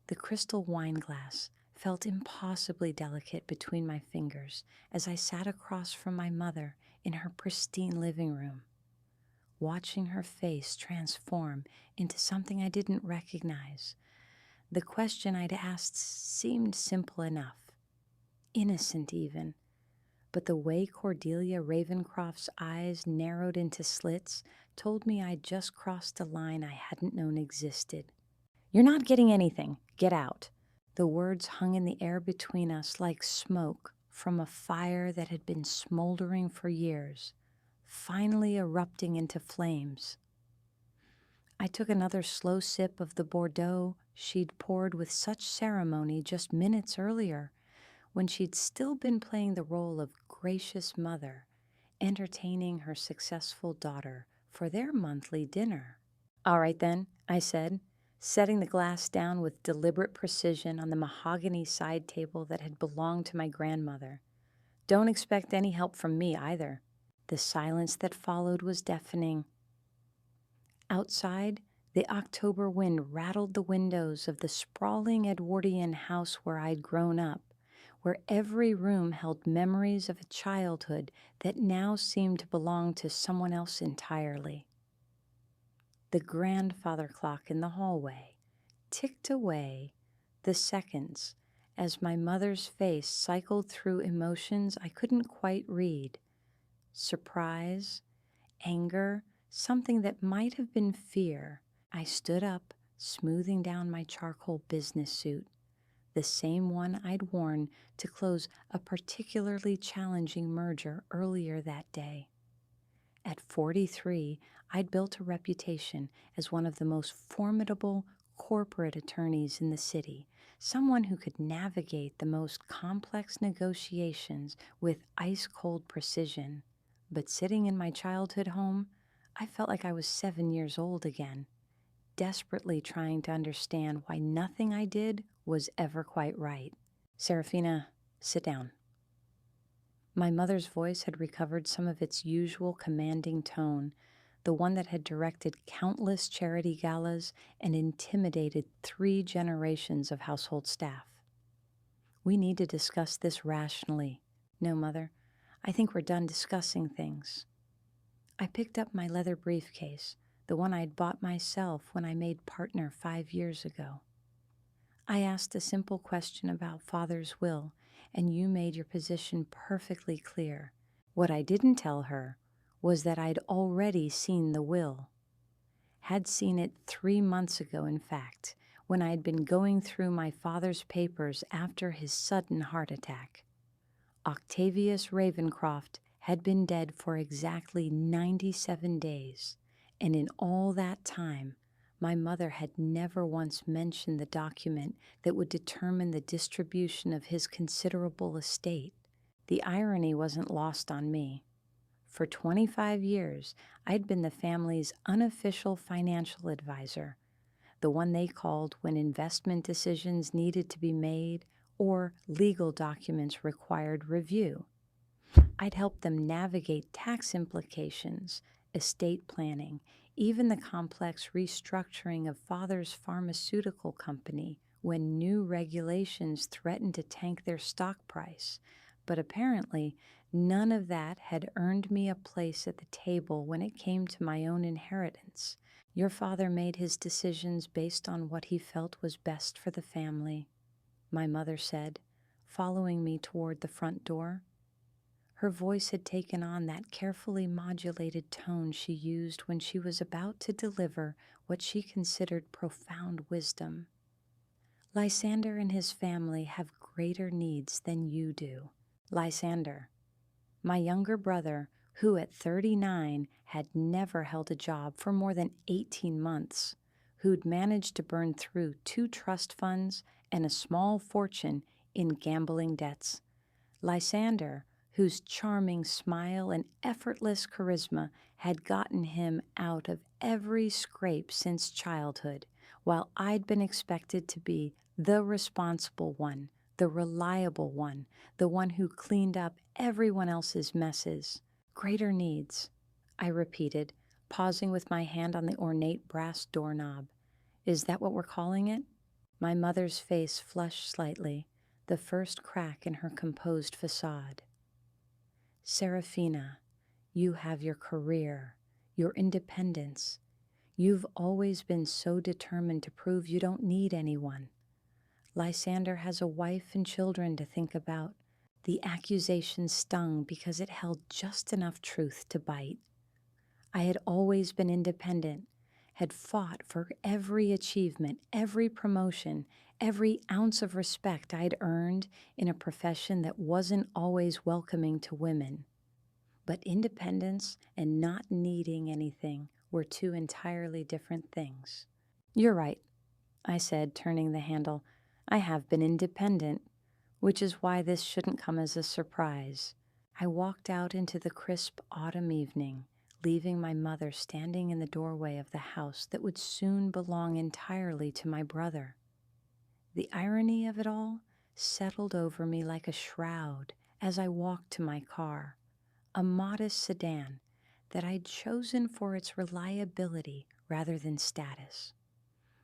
The crystal wine glass felt impossibly delicate between my fingers as I sat across from my mother in her pristine living room, watching her face transform into something I didn't recognize. The question I'd asked seemed simple enough, innocent even, but the way Cordelia Ravencroft's eyes narrowed into slits told me I'd just crossed a line I hadn't known existed. "You're not getting anything. Get out." The words hung in the air between us like smoke from a fire that had been smoldering for years, finally erupting into flames. I took another slow sip of the Bordeaux she'd poured with such ceremony just minutes earlier, when she'd still been playing the role of gracious mother, entertaining her successful daughter for their monthly dinner. "All right then," I said, setting the glass down with deliberate precision on the mahogany side table that had belonged to my grandmother. "Don't expect any help from me either." The silence that followed was deafening. Outside, the October wind rattled the windows of the sprawling Edwardian house where I'd grown up, where every room held memories of a childhood that now seemed to belong to someone else entirely. The grandfather clock in the hallway ticked away the seconds as my mother's face cycled through emotions I couldn't quite read. Surprise, anger, something that might have been fear. I stood up, smoothing down my charcoal business suit, the same one I'd worn to close a particularly challenging merger earlier that day. At 43, I'd built a reputation as one of the most formidable corporate attorneys in the city, someone who could navigate the most complex negotiations with ice-cold precision. But sitting in my childhood home, I felt like I was 7 years old again, desperately trying to understand why nothing I did was ever quite right. "Serafina, sit down." My mother's voice had recovered some of its usual commanding tone, the one that had directed countless charity galas and intimidated 3 generations of household staff. "We need to discuss this rationally." "No, Mother, I think we're done discussing things." I picked up my leather briefcase, the one I'd bought myself when I made partner 5 years ago. "I asked a simple question about Father's will, and you made your position perfectly clear. What I didn't tell her was that I'd already seen the will. Had seen it 3 months ago, in fact, when I'd been going through my father's papers after his sudden heart attack. Octavius Ravencroft had been dead for exactly 97 days, and in all that time, my mother had never once mentioned the document that would determine the distribution of his considerable estate. The irony wasn't lost on me. For 25 years, I'd been the family's unofficial financial advisor, the one they called when investment decisions needed to be made or legal documents required review. I'd helped them navigate tax implications, estate planning, even the complex restructuring of Father's pharmaceutical company when new regulations threatened to tank their stock price. But apparently, none of that had earned me a place at the table when it came to my own inheritance. Your father made his decisions based on what he felt was best for the family," my mother said, following me toward the front door. Her voice had taken on that carefully modulated tone she used when she was about to deliver what she considered profound wisdom. "Lysander and his family have greater needs than you do." Lysander, my younger brother, who at 39 had never held a job for more than 18 months, who'd managed to burn through 2 trust funds and a small fortune in gambling debts. Lysander, whose charming smile and effortless charisma had gotten him out of every scrape since childhood, while I'd been expected to be the responsible one, the reliable one, the one who cleaned up everyone else's messes. "Greater needs," I repeated, pausing with my hand on the ornate brass doorknob. "Is that what we're calling it?" My mother's face flushed slightly, the first crack in her composed facade. Serafina, you have your career, your independence. You've always been so determined to prove you don't need anyone. Lysander has a wife and children to think about. The accusation stung because it held just enough truth to bite. I had always been independent, had fought for every achievement, every promotion, every ounce of respect I'd earned in a profession that wasn't always welcoming to women. But independence and not needing anything were two entirely different things. You're right, I said, turning the handle. I have been independent, which is why this shouldn't come as a surprise. I walked out into the crisp autumn evening, leaving my mother standing in the doorway of the house that would soon belong entirely to my brother. The irony of it all settled over me like a shroud as I walked to my car, a modest sedan that I'd chosen for its reliability rather than status.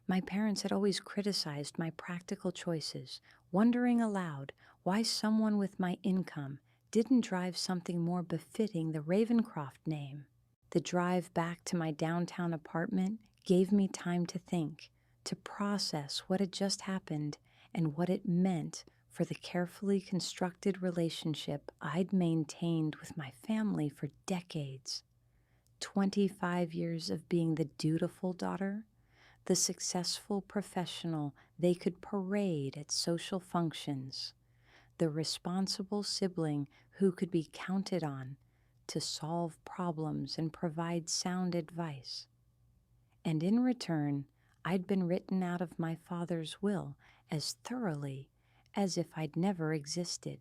My parents had always criticized my practical choices, wondering aloud why someone with my income didn't drive something more befitting the Ravencroft name. The drive back to my downtown apartment gave me time to think, to process what had just happened and what it meant for the carefully constructed relationship I'd maintained with my family for decades. 25 years of being the dutiful daughter, the successful professional they could parade at social functions, the responsible sibling who could be counted on to solve problems and provide sound advice. And in return, I'd been written out of my father's will as thoroughly as if I'd never existed.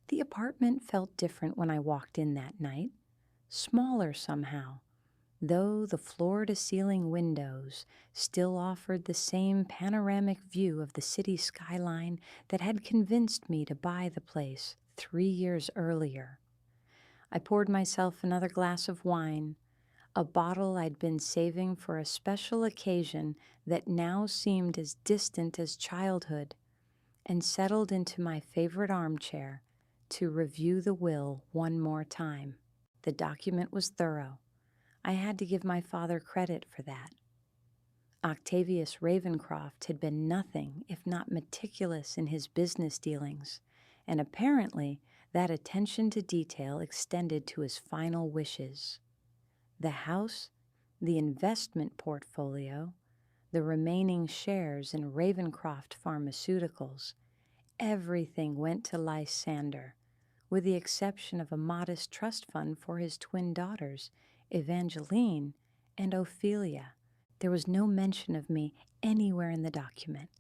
The apartment felt different when I walked in that night, smaller somehow, though the floor-to-ceiling windows still offered the same panoramic view of the city skyline that had convinced me to buy the place 3 years earlier. I poured myself another glass of wine, a bottle I'd been saving for a special occasion that now seemed as distant as childhood, and settled into my favorite armchair to review the will one more time. The document was thorough. I had to give my father credit for that. Octavius Ravencroft had been nothing if not meticulous in his business dealings, and apparently that attention to detail extended to his final wishes. The house, the investment portfolio, the remaining shares in Ravencroft Pharmaceuticals, everything went to Lysander, with the exception of a modest trust fund for his twin daughters, Evangeline and Ophelia. There was no mention of me anywhere in the document,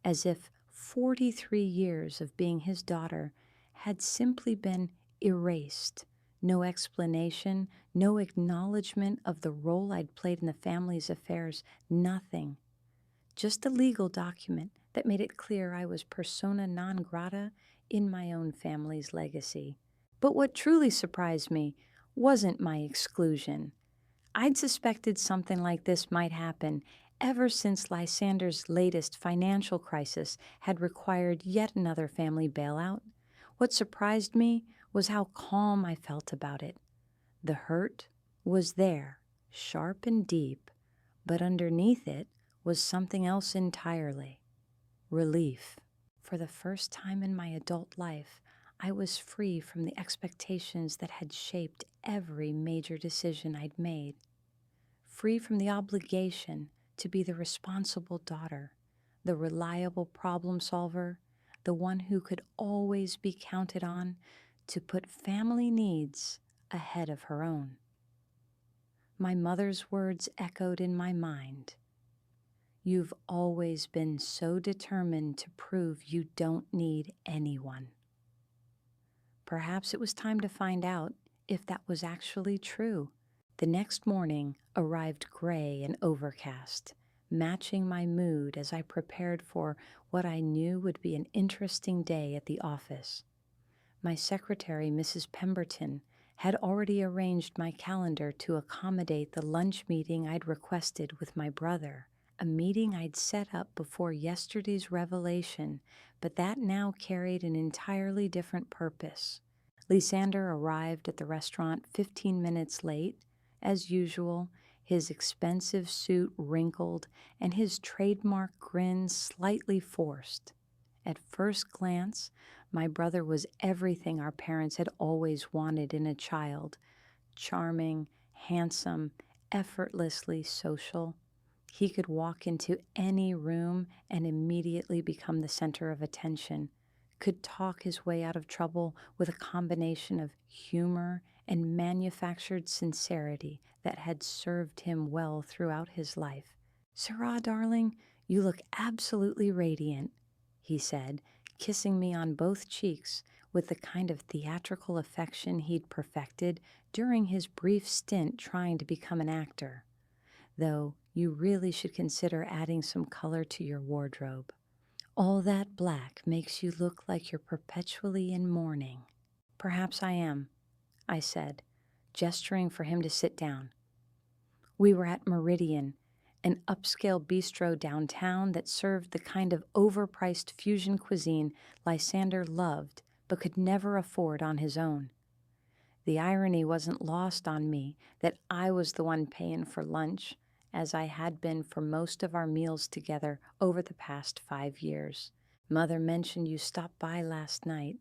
as if 43 years of being his daughter had simply been erased. No explanation, no acknowledgement of the role I'd played in the family's affairs, nothing. Just a legal document that made it clear I was persona non grata in my own family's legacy. But what truly surprised me wasn't my exclusion. I'd suspected something like this might happen ever since Lysander's latest financial crisis had required yet another family bailout. What surprised me was how calm I felt about it. The hurt was there, sharp and deep, but underneath it was something else entirely. Relief. For the first time in my adult life, I was free from the expectations that had shaped every major decision I'd made. Free from the obligation to be the responsible daughter, the reliable problem solver, the one who could always be counted on to put family needs ahead of her own. My mother's words echoed in my mind. You've always been so determined to prove you don't need anyone. Perhaps it was time to find out if that was actually true. The next morning arrived gray and overcast, matching my mood as I prepared for what I knew would be an interesting day at the office. My secretary, Mrs. Pemberton, had already arranged my calendar to accommodate the lunch meeting I'd requested with my brother, a meeting I'd set up before yesterday's revelation, but that now carried an entirely different purpose. Lysander arrived at the restaurant 15 minutes late, as usual, his expensive suit wrinkled and his trademark grin slightly forced. At first glance, my brother was everything our parents had always wanted in a child: charming, handsome, effortlessly social. He could walk into any room and immediately become the center of attention, could talk his way out of trouble with a combination of humor and manufactured sincerity that had served him well throughout his life. "Sarah, darling, you look absolutely radiant," he said, kissing me on both cheeks with the kind of theatrical affection he'd perfected during his brief stint trying to become an actor. "Though you really should consider adding some color to your wardrobe. All that black makes you look like you're perpetually in mourning." "Perhaps I am," I said, gesturing for him to sit down. We were at Meridian, an upscale bistro downtown that served the kind of overpriced fusion cuisine Lysander loved but could never afford on his own. The irony wasn't lost on me that I was the one paying for lunch, as I had been for most of our meals together over the past 5 years. "Mother mentioned you stopped by last night,"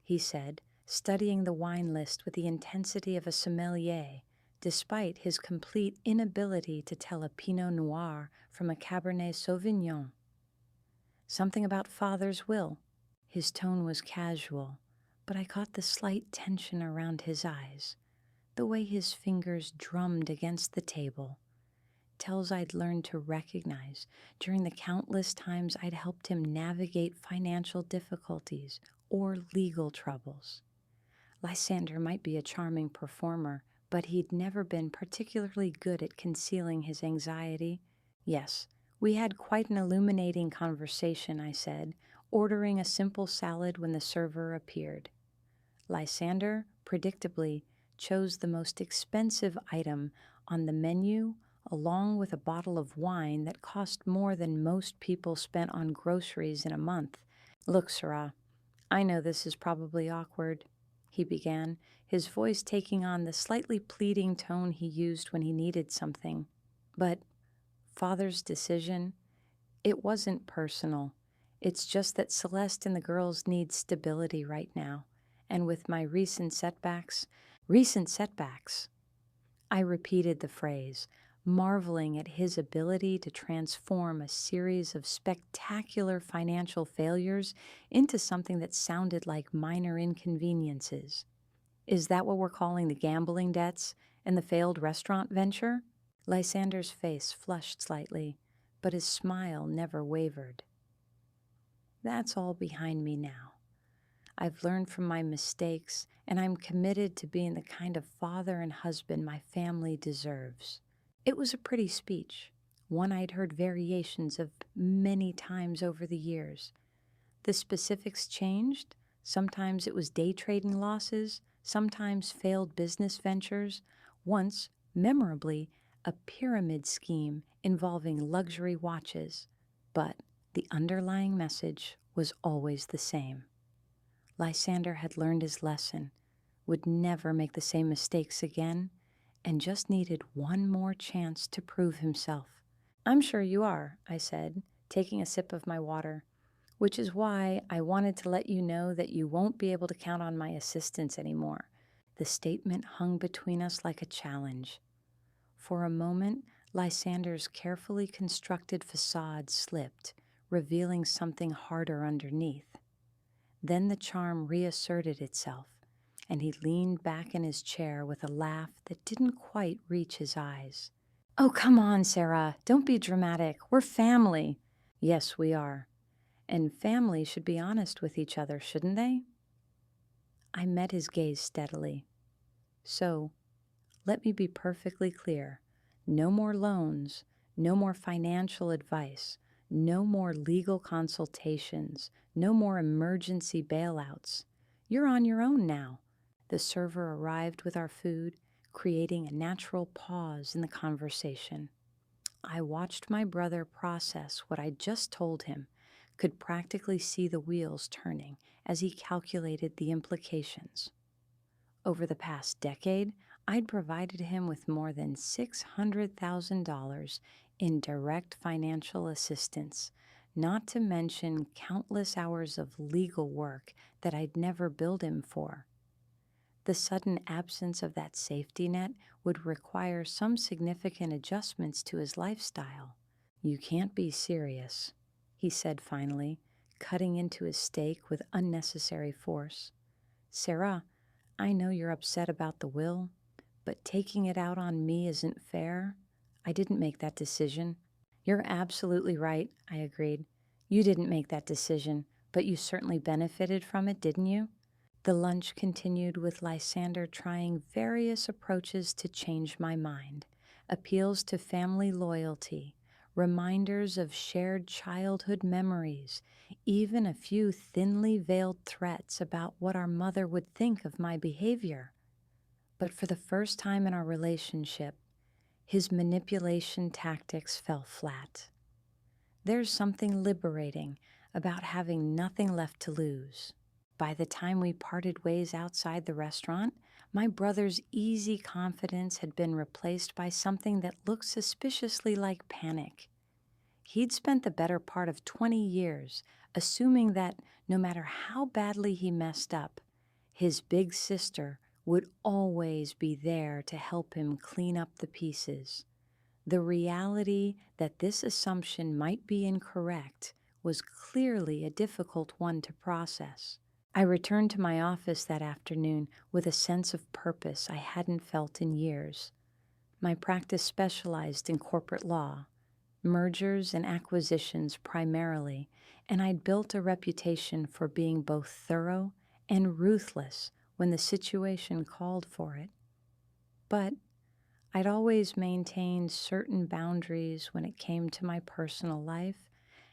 he said, studying the wine list with the intensity of a sommelier, despite his complete inability to tell a Pinot Noir from a Cabernet Sauvignon. "Something about Father's will." His tone was casual, but I caught the slight tension around his eyes, the way his fingers drummed against the table. Tells I'd learned to recognize during the countless times I'd helped him navigate financial difficulties or legal troubles. Lysander might be a charming performer, but he'd never been particularly good at concealing his anxiety. "Yes, we had quite an illuminating conversation," I said, ordering a simple salad when the server appeared. Lysander, predictably, chose the most expensive item on the menu, along with a bottle of wine that cost more than most people spent on groceries in a month. "Look, Sarah, I know this is probably awkward," he began, his voice taking on the slightly pleading tone he used when he needed something. "But Father's decision, it wasn't personal. It's just that Celeste and the girls need stability right now. And with my recent setbacks, I repeated the phrase, marveling at his ability to transform a series of spectacular financial failures into something that sounded like minor inconveniences. "Is that what we're calling the gambling debts and the failed restaurant venture?" Lysander's face flushed slightly, but his smile never wavered. "That's all behind me now. I've learned from my mistakes, and I'm committed to being the kind of father and husband my family deserves." It was a pretty speech, one I'd heard variations of many times over the years. The specifics changed. Sometimes it was day trading losses, sometimes failed business ventures, once, memorably, a pyramid scheme involving luxury watches. But the underlying message was always the same. Lysander had learned his lesson, would never make the same mistakes again, and just needed one more chance to prove himself. "I'm sure you are," I said, taking a sip of my water, "which is why I wanted to let you know that you won't be able to count on my assistance anymore." The statement hung between us like a challenge. For a moment, Lysander's carefully constructed facade slipped, revealing something harder underneath. Then the charm reasserted itself, and he leaned back in his chair with a laugh that didn't quite reach his eyes. "Oh, come on, Sarah. Don't be dramatic. We're family." "Yes, we are. And family should be honest with each other, shouldn't they?" I met his gaze steadily. "So, let me be perfectly clear. No more loans, no more financial advice, no more legal consultations, no more emergency bailouts. You're on your own now." The server arrived with our food, creating a natural pause in the conversation. I watched my brother process what I just told him, could practically see the wheels turning as he calculated the implications. Over the past decade, I'd provided him with more than $600,000 in direct financial assistance, not to mention countless hours of legal work that I'd never billed him for. The sudden absence of that safety net would require some significant adjustments to his lifestyle. "You can't be serious," he said finally, cutting into his steak with unnecessary force. "Sarah, I know you're upset about the will, but taking it out on me isn't fair. I didn't make that decision." "You're absolutely right," I agreed. "You didn't make that decision, but you certainly benefited from it, didn't you?" The lunch continued with Lysander trying various approaches to change my mind, appeals to family loyalty, reminders of shared childhood memories, even a few thinly veiled threats about what our mother would think of my behavior. But for the first time in our relationship, his manipulation tactics fell flat. There's something liberating about having nothing left to lose. By the time we parted ways outside the restaurant, my brother's easy confidence had been replaced by something that looked suspiciously like panic. He'd spent the better part of 20 years assuming that no matter how badly he messed up, his big sister would always be there to help him clean up the pieces. The reality that this assumption might be incorrect was clearly a difficult one to process. I returned to my office that afternoon with a sense of purpose I hadn't felt in years. My practice specialized in corporate law, mergers and acquisitions primarily, and I'd built a reputation for being both thorough and ruthless when the situation called for it. But I'd always maintained certain boundaries when it came to my personal life,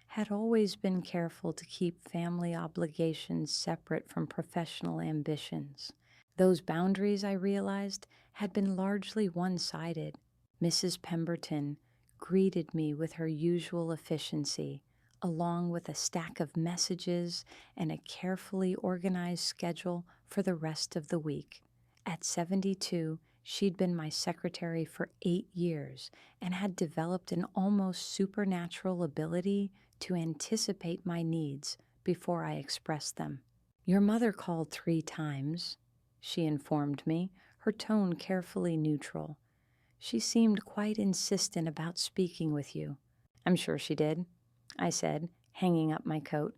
had always been careful to keep family obligations separate from professional ambitions. Those boundaries, I realized, had been largely one-sided. Mrs. Pemberton greeted me with her usual efficiency, along with a stack of messages and a carefully organized schedule for the rest of the week. At 72, she'd been my secretary for 8 years and had developed an almost supernatural ability to anticipate my needs before I expressed them. "Your mother called 3 times, she informed me, her tone carefully neutral. "She seemed quite insistent about speaking with you." "I'm sure she did," I said, hanging up my coat.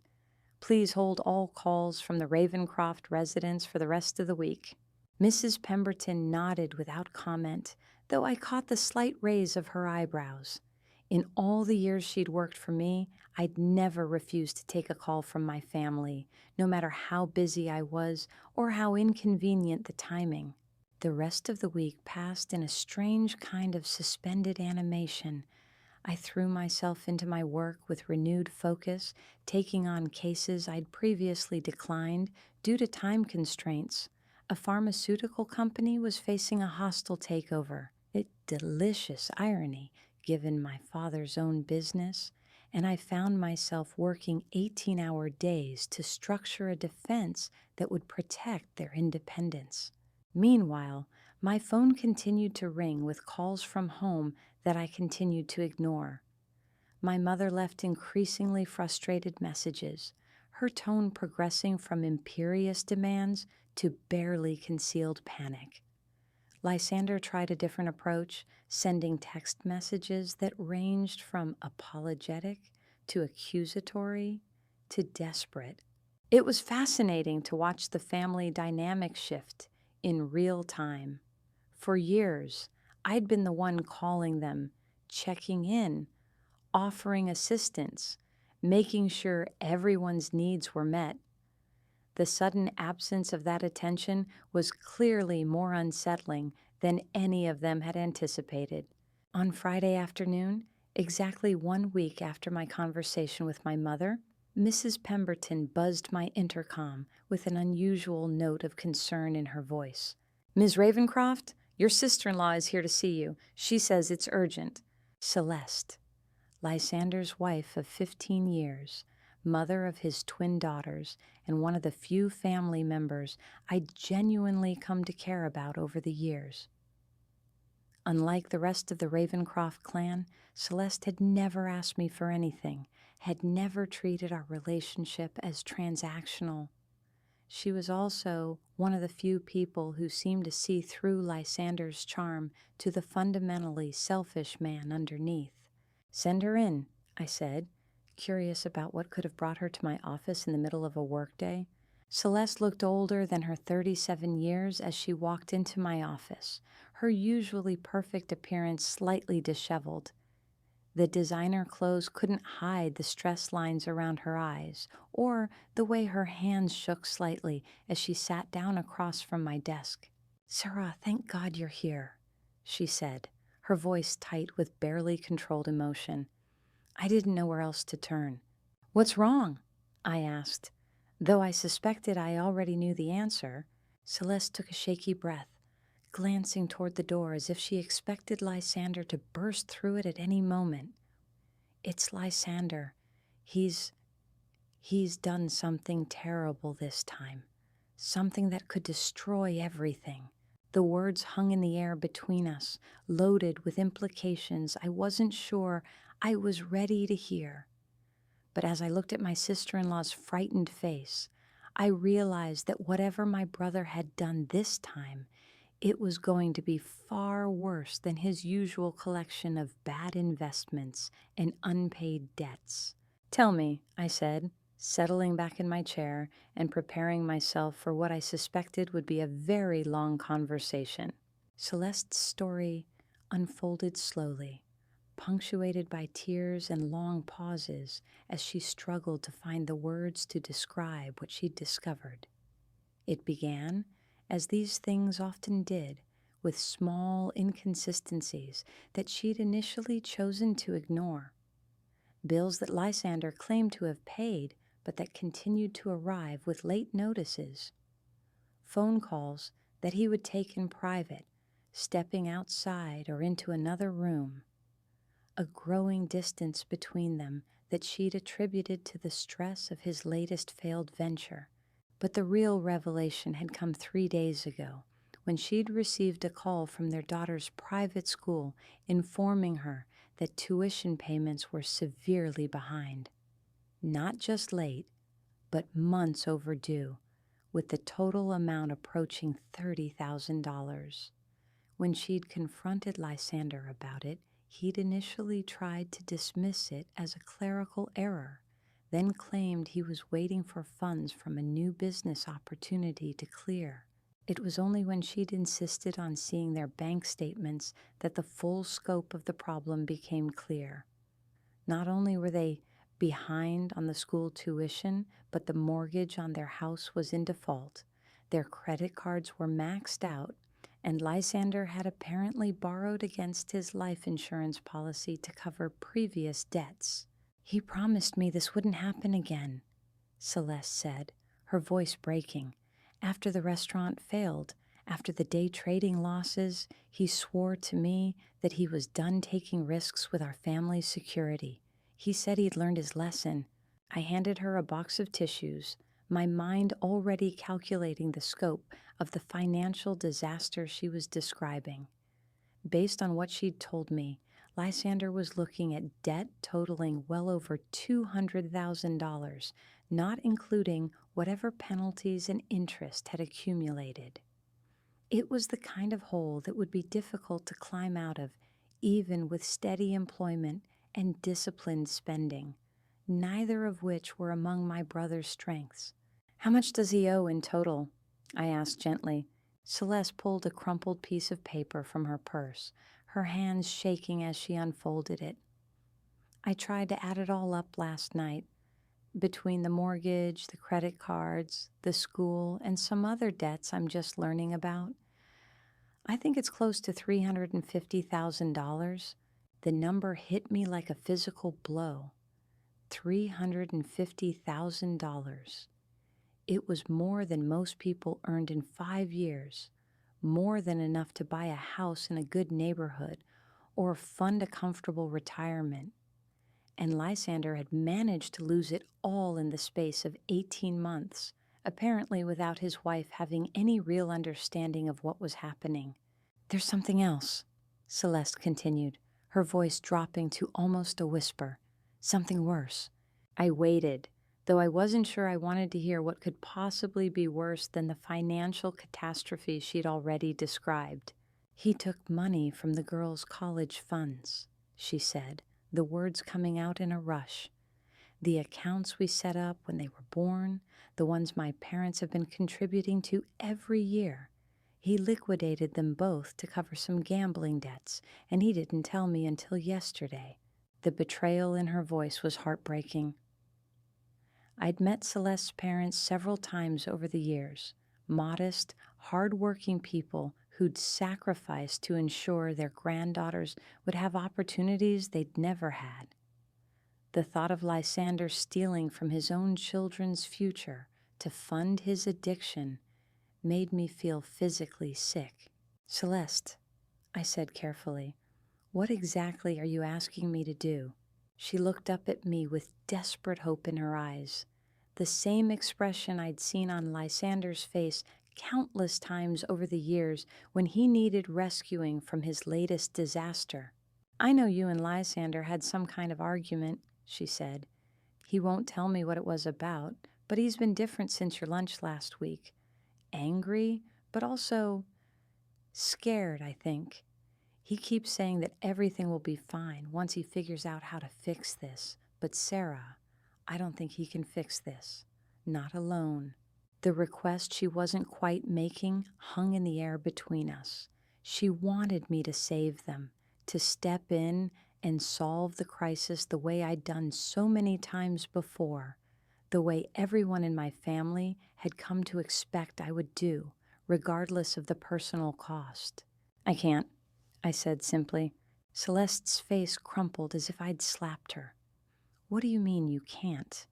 "Please hold all calls from the Ravencroft residence for the rest of the week." Mrs. Pemberton nodded without comment, though I caught the slight raise of her eyebrows. In all the years she'd worked for me, I'd never refused to take a call from my family, no matter how busy I was or how inconvenient the timing. The rest of the week passed in a strange kind of suspended animation. I threw myself into my work with renewed focus, taking on cases I'd previously declined due to time constraints. A pharmaceutical company was facing a hostile takeover. Delicious irony, given my father's own business, and I found myself working 18-hour days to structure a defense that would protect their independence. Meanwhile, my phone continued to ring with calls from home that I continued to ignore. My mother left increasingly frustrated messages, her tone progressing from imperious demands to barely concealed panic. Lysander tried a different approach, sending text messages that ranged from apologetic to accusatory to desperate. It was fascinating to watch the family dynamic shift in real time. For years, I'd been the one calling them, checking in, offering assistance, making sure everyone's needs were met. The sudden absence of that attention was clearly more unsettling than any of them had anticipated. On Friday afternoon, exactly 1 week after my conversation with my mother, Mrs. Pemberton buzzed my intercom with an unusual note of concern in her voice. "Ms. Ravencroft, your sister-in-law is here to see you. She says it's urgent." Celeste, Lysander's wife of 15 years, mother of his twin daughters, and one of the few family members I'd genuinely come to care about over the years. Unlike the rest of the Ravencroft clan, Celeste had never asked me for anything, had never treated our relationship as transactional. She was also one of the few people who seemed to see through Lysander's charm to the fundamentally selfish man underneath. "Send her in," I said, curious about what could have brought her to my office in the middle of a workday. Celeste looked older than her 37 years as she walked into my office, her usually perfect appearance slightly disheveled. The designer clothes couldn't hide the stress lines around her eyes, or the way her hands shook slightly as she sat down across from my desk. "Sarah, thank God you're here," she said, her voice tight with barely controlled emotion. I didn't know where else to turn. "What's wrong?" I asked. Though I suspected I already knew the answer, Celeste took a shaky breath, glancing toward the door as if she expected Lysander to burst through it at any moment. "It's Lysander. He's done something terrible this time. Something that could destroy everything." The words hung in the air between us, loaded with implications I wasn't sure I was ready to hear. But as I looked at my sister-in-law's frightened face, I realized that whatever my brother had done this time, it was going to be far worse than his usual collection of bad investments and unpaid debts. "Tell me," I said, settling back in my chair and preparing myself for what I suspected would be a very long conversation. Celeste's story unfolded slowly, punctuated by tears and long pauses as she struggled to find the words to describe what she'd discovered. It began, as these things often did, with small inconsistencies that she'd initially chosen to ignore. Bills that Lysander claimed to have paid, but that continued to arrive with late notices. Phone calls that he would take in private, stepping outside or into another room. A growing distance between them that she'd attributed to the stress of his latest failed venture. But the real revelation had come 3 days ago, when she'd received a call from their daughter's private school informing her that tuition payments were severely behind. Not just late, but months overdue, with the total amount approaching $30,000. When she'd confronted Lysander about it, he'd initially tried to dismiss it as a clerical error, then claimed he was waiting for funds from a new business opportunity to clear. It was only when she'd insisted on seeing their bank statements that the full scope of the problem became clear. Not only were they behind on the school tuition, but the mortgage on their house was in default. Their credit cards were maxed out, and Lysander had apparently borrowed against his life insurance policy to cover previous debts. "He promised me this wouldn't happen again," Celeste said, her voice breaking. "After the restaurant failed, after the day trading losses, he swore to me that he was done taking risks with our family's security. He said he'd learned his lesson." I handed her a box of tissues, my mind already calculating the scope of the financial disaster she was describing. Based on what she'd told me, Lysander was looking at debt totaling well over $200,000, not including whatever penalties and interest had accumulated. It was the kind of hole that would be difficult to climb out of, even with steady employment and disciplined spending, neither of which were among my brother's strengths. "How much does he owe in total?" I asked gently. Celeste pulled a crumpled piece of paper from her purse, her hands shaking as she unfolded it. "I tried to add it all up last night, between the mortgage, the credit cards, the school, and some other debts I'm just learning about. I think it's close to $350,000. The number hit me like a physical blow. $350,000. It was more than most people earned in 5 years, more than enough to buy a house in a good neighborhood, or fund a comfortable retirement. And Lysander had managed to lose it all in the space of 18 months, apparently without his wife having any real understanding of what was happening. "There's something else," Celeste continued, her voice dropping to almost a whisper. "Something worse." I waited, though I wasn't sure I wanted to hear what could possibly be worse than the financial catastrophe she'd already described. "He took money from the girls' college funds," she said, the words coming out in a rush. "The accounts we set up when they were born, the ones my parents have been contributing to every year. He liquidated them both to cover some gambling debts, and he didn't tell me until yesterday." The betrayal in her voice was heartbreaking. I'd met Celeste's parents several times over the years, modest, hard-working people who'd sacrificed to ensure their granddaughters would have opportunities they'd never had. The thought of Lysander stealing from his own children's future to fund his addiction made me feel physically sick. "Celeste," I said carefully, "what exactly are you asking me to do?" She looked up at me with desperate hope in her eyes, the same expression I'd seen on Lysander's face countless times over the years when he needed rescuing from his latest disaster. "I know you and Lysander had some kind of argument," she said. "He won't tell me what it was about, but he's been different since your lunch last week. Angry, but also scared, I think. He keeps saying that everything will be fine once he figures out how to fix this. But Sarah, I don't think he can fix this. Not alone." The request she wasn't quite making hung in the air between us. She wanted me to save them, to step in and solve the crisis the way I'd done so many times before, the way everyone in my family had come to expect I would do, regardless of the personal cost. "I can't," I said simply. Celeste's face crumpled as if I'd slapped her. "What do you mean you can't?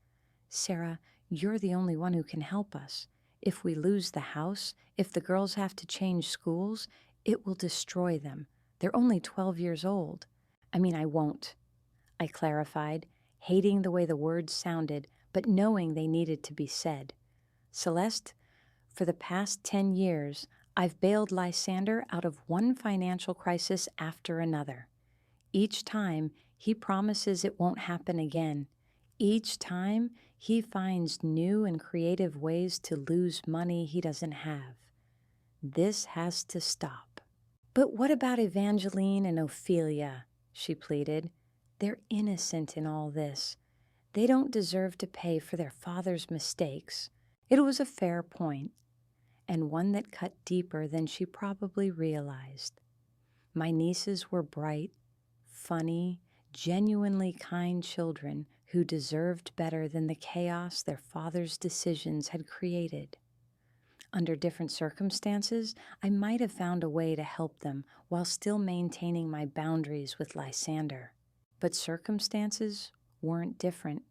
Sarah, you're the only one who can help us. If we lose the house, if the girls have to change schools, it will destroy them. They're only 12 years old. I won't," I clarified, hating the way the words sounded, but knowing they needed to be said. "Celeste, for the past 10 years, I've bailed Lysander out of one financial crisis after another. Each time, he promises it won't happen again. Each time, he finds new and creative ways to lose money he doesn't have. This has to stop." "But what about Evangeline and Ophelia?" she pleaded. "They're innocent in all this. They don't deserve to pay for their father's mistakes." It was a fair point, and one that cut deeper than she probably realized. My nieces were bright, funny, genuinely kind children who deserved better than the chaos their father's decisions had created. Under different circumstances, I might have found a way to help them while still maintaining my boundaries with Lysander. But circumstances weren't different.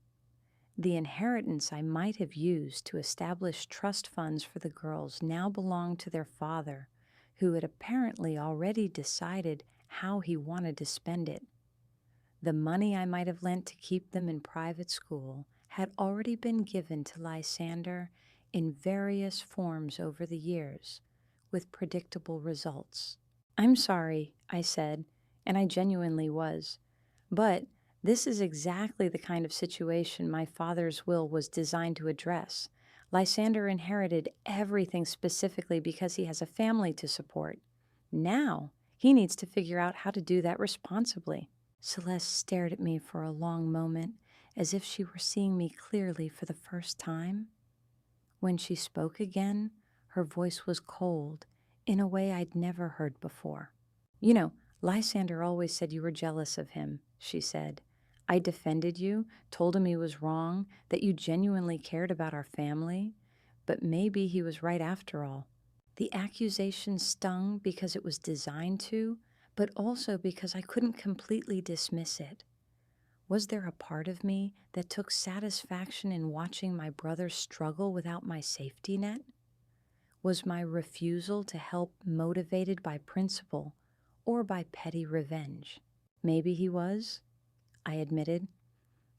The inheritance I might have used to establish trust funds for the girls now belonged to their father, who had apparently already decided how he wanted to spend it. The money I might have lent to keep them in private school had already been given to Lysander in various forms over the years, with predictable results. "I'm sorry," I said, and I genuinely was. "But this is exactly the kind of situation my father's will was designed to address. Lysander inherited everything specifically because he has a family to support. Now he needs to figure out how to do that responsibly." Celeste stared at me for a long moment, as if she were seeing me clearly for the first time. When she spoke again, her voice was cold, in a way I'd never heard before. "Lysander always said you were jealous of him," she said. "I defended you, told him he was wrong, that you genuinely cared about our family. But maybe he was right after all. The accusation stung because it was designed to, but also because I couldn't completely dismiss it. Was there a part of me that took satisfaction in watching my brother struggle without my safety net? Was my refusal to help motivated by principle, or by petty revenge. Maybe he was, I admitted,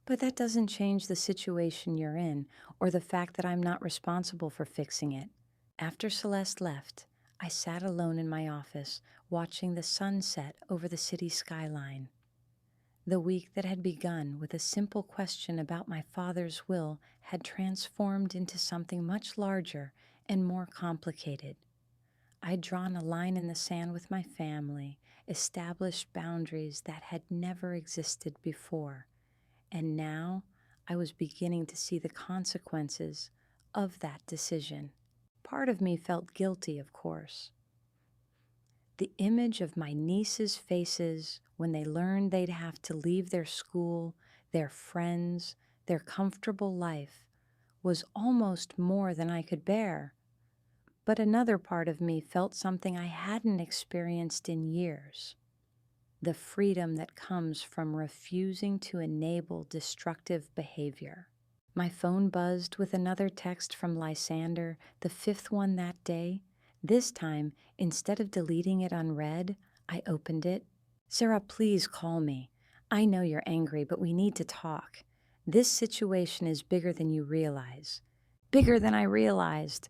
but that doesn't change the situation you're in or the fact that I'm not responsible for fixing it. After Celeste left, I sat alone in my office, watching the sun set over the city skyline. The week that had begun with a simple question about my father's will had transformed into something much larger and more complicated. I'd drawn a line in the sand with my family, established boundaries that had never existed before, and now I was beginning to see the consequences of that decision. Part of me felt guilty, of course. The image of my nieces' faces when they learned they'd have to leave their school, their friends, their comfortable life was almost more than I could bear. But another part of me felt something I hadn't experienced in years: the freedom that comes from refusing to enable destructive behavior. My phone buzzed with another text from Lysander, the fifth one that day. This time, instead of deleting it unread, I opened it. "Sarah, please call me. I know you're angry, but we need to talk. This situation is bigger than you realize." Bigger than I realized.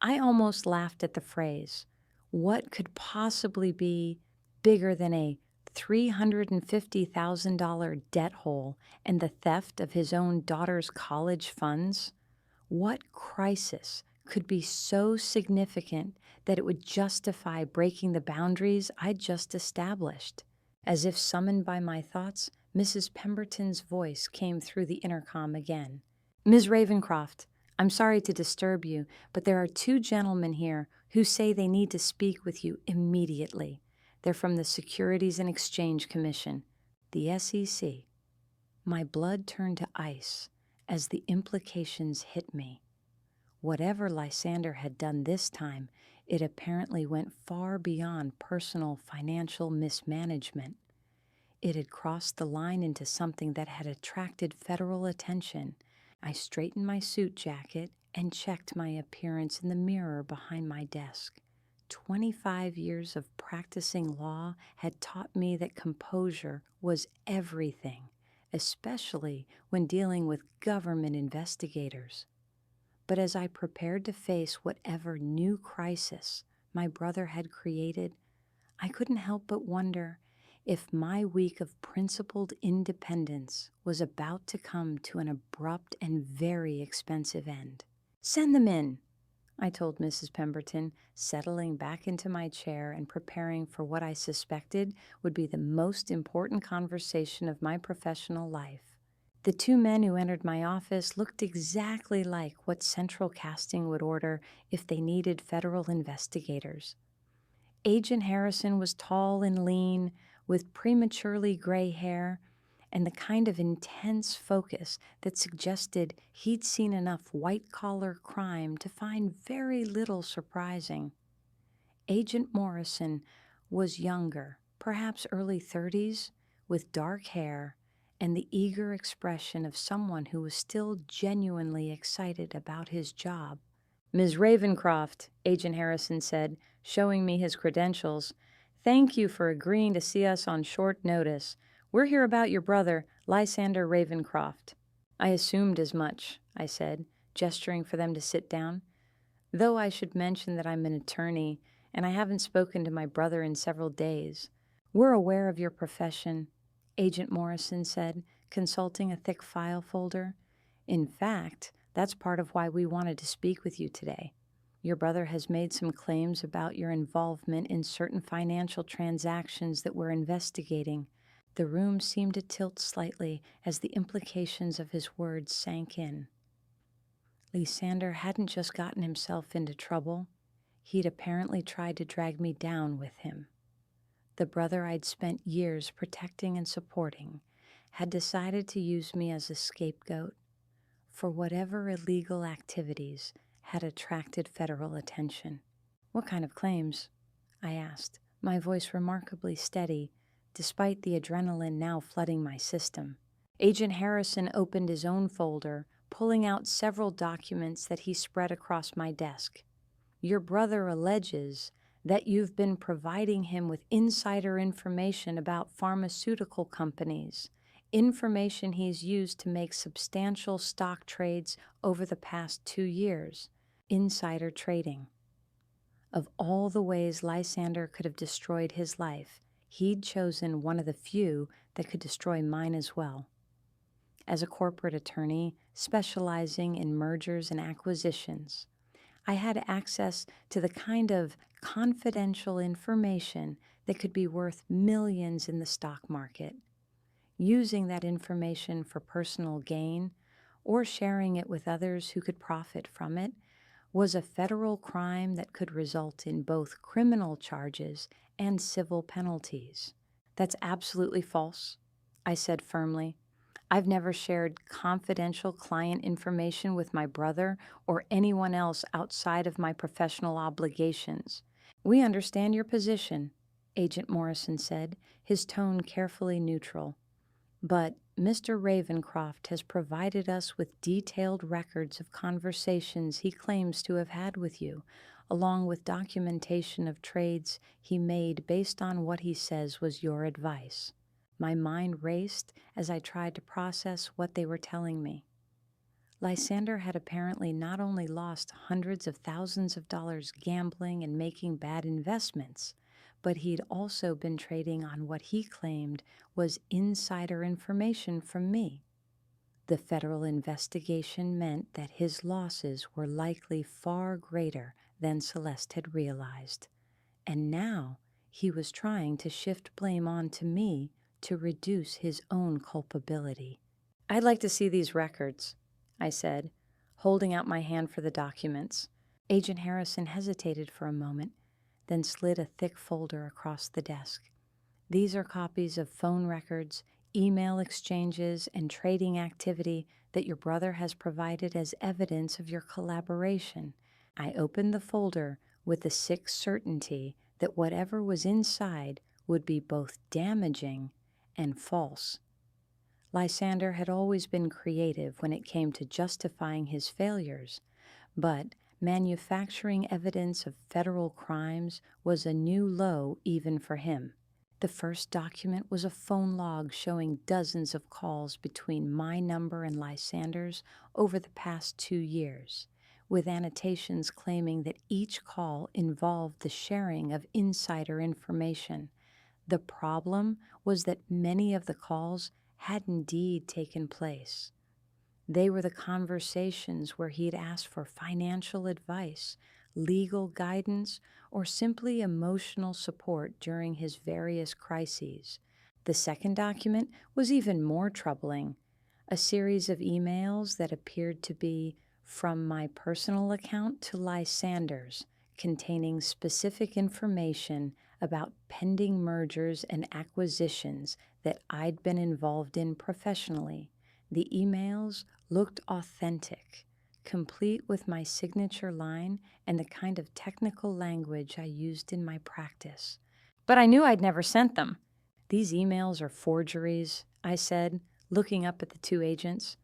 I almost laughed at the phrase. What could possibly be bigger than a $350,000 debt hole and the theft of his own daughter's college funds? What crisis could be so significant that it would justify breaking the boundaries I'd just established? As if summoned by my thoughts, Mrs. Pemberton's voice came through the intercom again. "Ms. Ravencroft, I'm sorry to disturb you, but there are two gentlemen here who say they need to speak with you immediately. They're from the Securities and Exchange Commission, the SEC." My blood turned to ice as the implications hit me. Whatever Lysander had done this time, it apparently went far beyond personal financial mismanagement. It had crossed the line into something that had attracted federal attention. I straightened my suit jacket and checked my appearance in the mirror behind my desk. 25 years of practicing law had taught me that composure was everything, especially when dealing with government investigators. But as I prepared to face whatever new crisis my brother had created, I couldn't help but wonder if my week of principled independence was about to come to an abrupt and very expensive end. "Send them in," I told Mrs. Pemberton, settling back into my chair and preparing for what I suspected would be the most important conversation of my professional life. The two men who entered my office looked exactly like what Central Casting would order if they needed federal investigators. Agent Harrison was tall and lean, with prematurely gray hair and the kind of intense focus that suggested he'd seen enough white-collar crime to find very little surprising. Agent Morrison was younger, perhaps early 30s, with dark hair and the eager expression of someone who was still genuinely excited about his job. "Ms. Ravencroft," Agent Harrison said, showing me his credentials, "thank you for agreeing to see us on short notice. We're here about your brother, Lysander Ravencroft." "I assumed as much," I said, gesturing for them to sit down. "Though I should mention that I'm an attorney, and I haven't spoken to my brother in several days." "We're aware of your profession," Agent Morrison said, consulting a thick file folder. "In fact, that's part of why we wanted to speak with you today. Your brother has made some claims about your involvement in certain financial transactions that we're investigating." The room seemed to tilt slightly as the implications of his words sank in. Lysander hadn't just gotten himself into trouble. He'd apparently tried to drag me down with him. The brother I'd spent years protecting and supporting had decided to use me as a scapegoat for whatever illegal activities had attracted federal attention. "What kind of claims?" I asked, my voice remarkably steady, despite the adrenaline now flooding my system. Agent Harrison opened his own folder, pulling out several documents that he spread across my desk. "Your brother alleges that you've been providing him with insider information about pharmaceutical companies, information he's used to make substantial stock trades over the past 2 years. Insider trading. Of all the ways Lysander could have destroyed his life, he'd chosen one of the few that could destroy mine as well. As a corporate attorney specializing in mergers and acquisitions, I had access to the kind of confidential information that could be worth millions in the stock market. Using that information for personal gain or sharing it with others who could profit from it was a federal crime that could result in both criminal charges and civil penalties. That's absolutely false, I said firmly. I've never shared confidential client information with my brother or anyone else outside of my professional obligations. We understand your position, Agent Morrison said, his tone carefully neutral. But Mr. Ravencroft has provided us with detailed records of conversations he claims to have had with you, along with documentation of trades he made based on what he says was your advice. My mind raced as I tried to process what they were telling me. Lysander had apparently not only lost hundreds of thousands of dollars gambling and making bad investments, but he'd also been trading on what he claimed was insider information from me. The federal investigation meant that his losses were likely far greater than Celeste had realized, and now he was trying to shift blame onto me to reduce his own culpability. I'd like to see these records, I said, holding out my hand for the documents. Agent Harrison hesitated for a moment, then slid a thick folder across the desk. These are copies of phone records, email exchanges, and trading activity that your brother has provided as evidence of your collaboration. I opened the folder with the sick certainty that whatever was inside would be both damaging and false. Lysander had always been creative when it came to justifying his failures, but manufacturing evidence of federal crimes was a new low even for him. The first document was a phone log showing dozens of calls between my number and Lysander's over the past 2 years, with annotations claiming that each call involved the sharing of insider information. The problem was that many of the calls had indeed taken place. They were the conversations where he'd asked for financial advice, legal guidance, or simply emotional support during his various crises. The second document was even more troubling, a series of emails that appeared to be from my personal account to Lysander's, containing specific information about pending mergers and acquisitions that I'd been involved in professionally. The emails looked authentic, complete with my signature line and the kind of technical language I used in my practice. But I knew I'd never sent them. These emails are forgeries, I said, looking up at the two agents.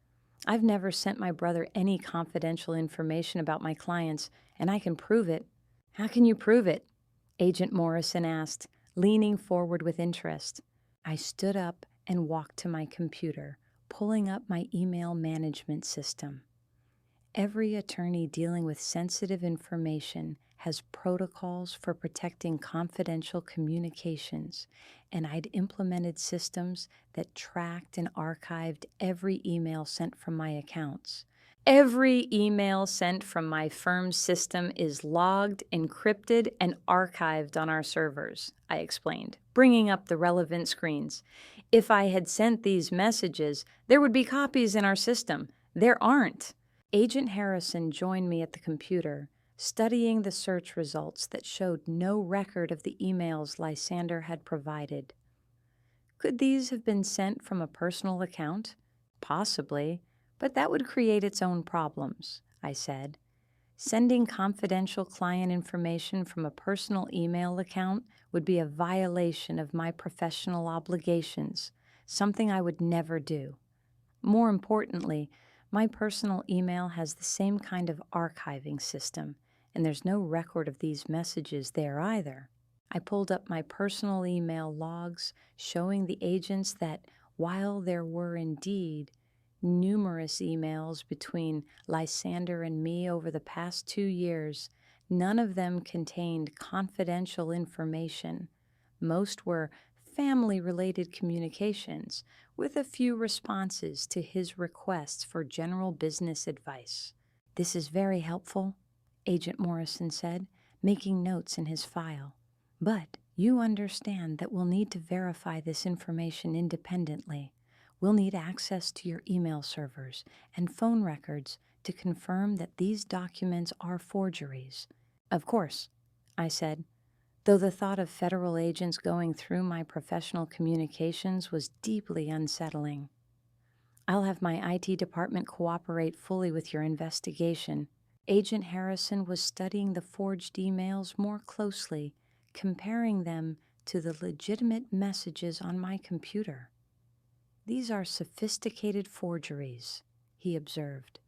I've never sent my brother any confidential information about my clients, and I can prove it. How can you prove it? Agent Morrison asked, leaning forward with interest. I stood up and walked to my computer, pulling up my email management system. Every attorney dealing with sensitive information has protocols for protecting confidential communications, and I'd implemented systems that tracked and archived every email sent from my accounts. Every email sent from my firm's system is logged, encrypted, and archived on our servers, I explained, bringing up the relevant screens. If I had sent these messages, there would be copies in our system. There aren't. Agent Harrison joined me at the computer, studying the search results that showed no record of the emails Lysander had provided. Could these have been sent from a personal account? Possibly, but that would create its own problems, I said. Sending confidential client information from a personal email account would be a violation of my professional obligations, something I would never do. More importantly, my personal email has the same kind of archiving system, and there's no record of these messages there either. I pulled up my personal email logs showing the agents that while there were indeed numerous emails between Lysander and me over the past 2 years, none of them contained confidential information. Most were family-related communications, with a few responses to his requests for general business advice. "This is very helpful," Agent Morrison said, making notes in his file. "But you understand that we'll need to verify this information independently. We'll need access to your email servers and phone records to confirm that these documents are forgeries." "Of course," I said, though the thought of federal agents going through my professional communications was deeply unsettling. "I'll have my IT department cooperate fully with your investigation." Agent Harrison was studying the forged emails more closely, comparing them to the legitimate messages on my computer. "These are sophisticated forgeries," he observed.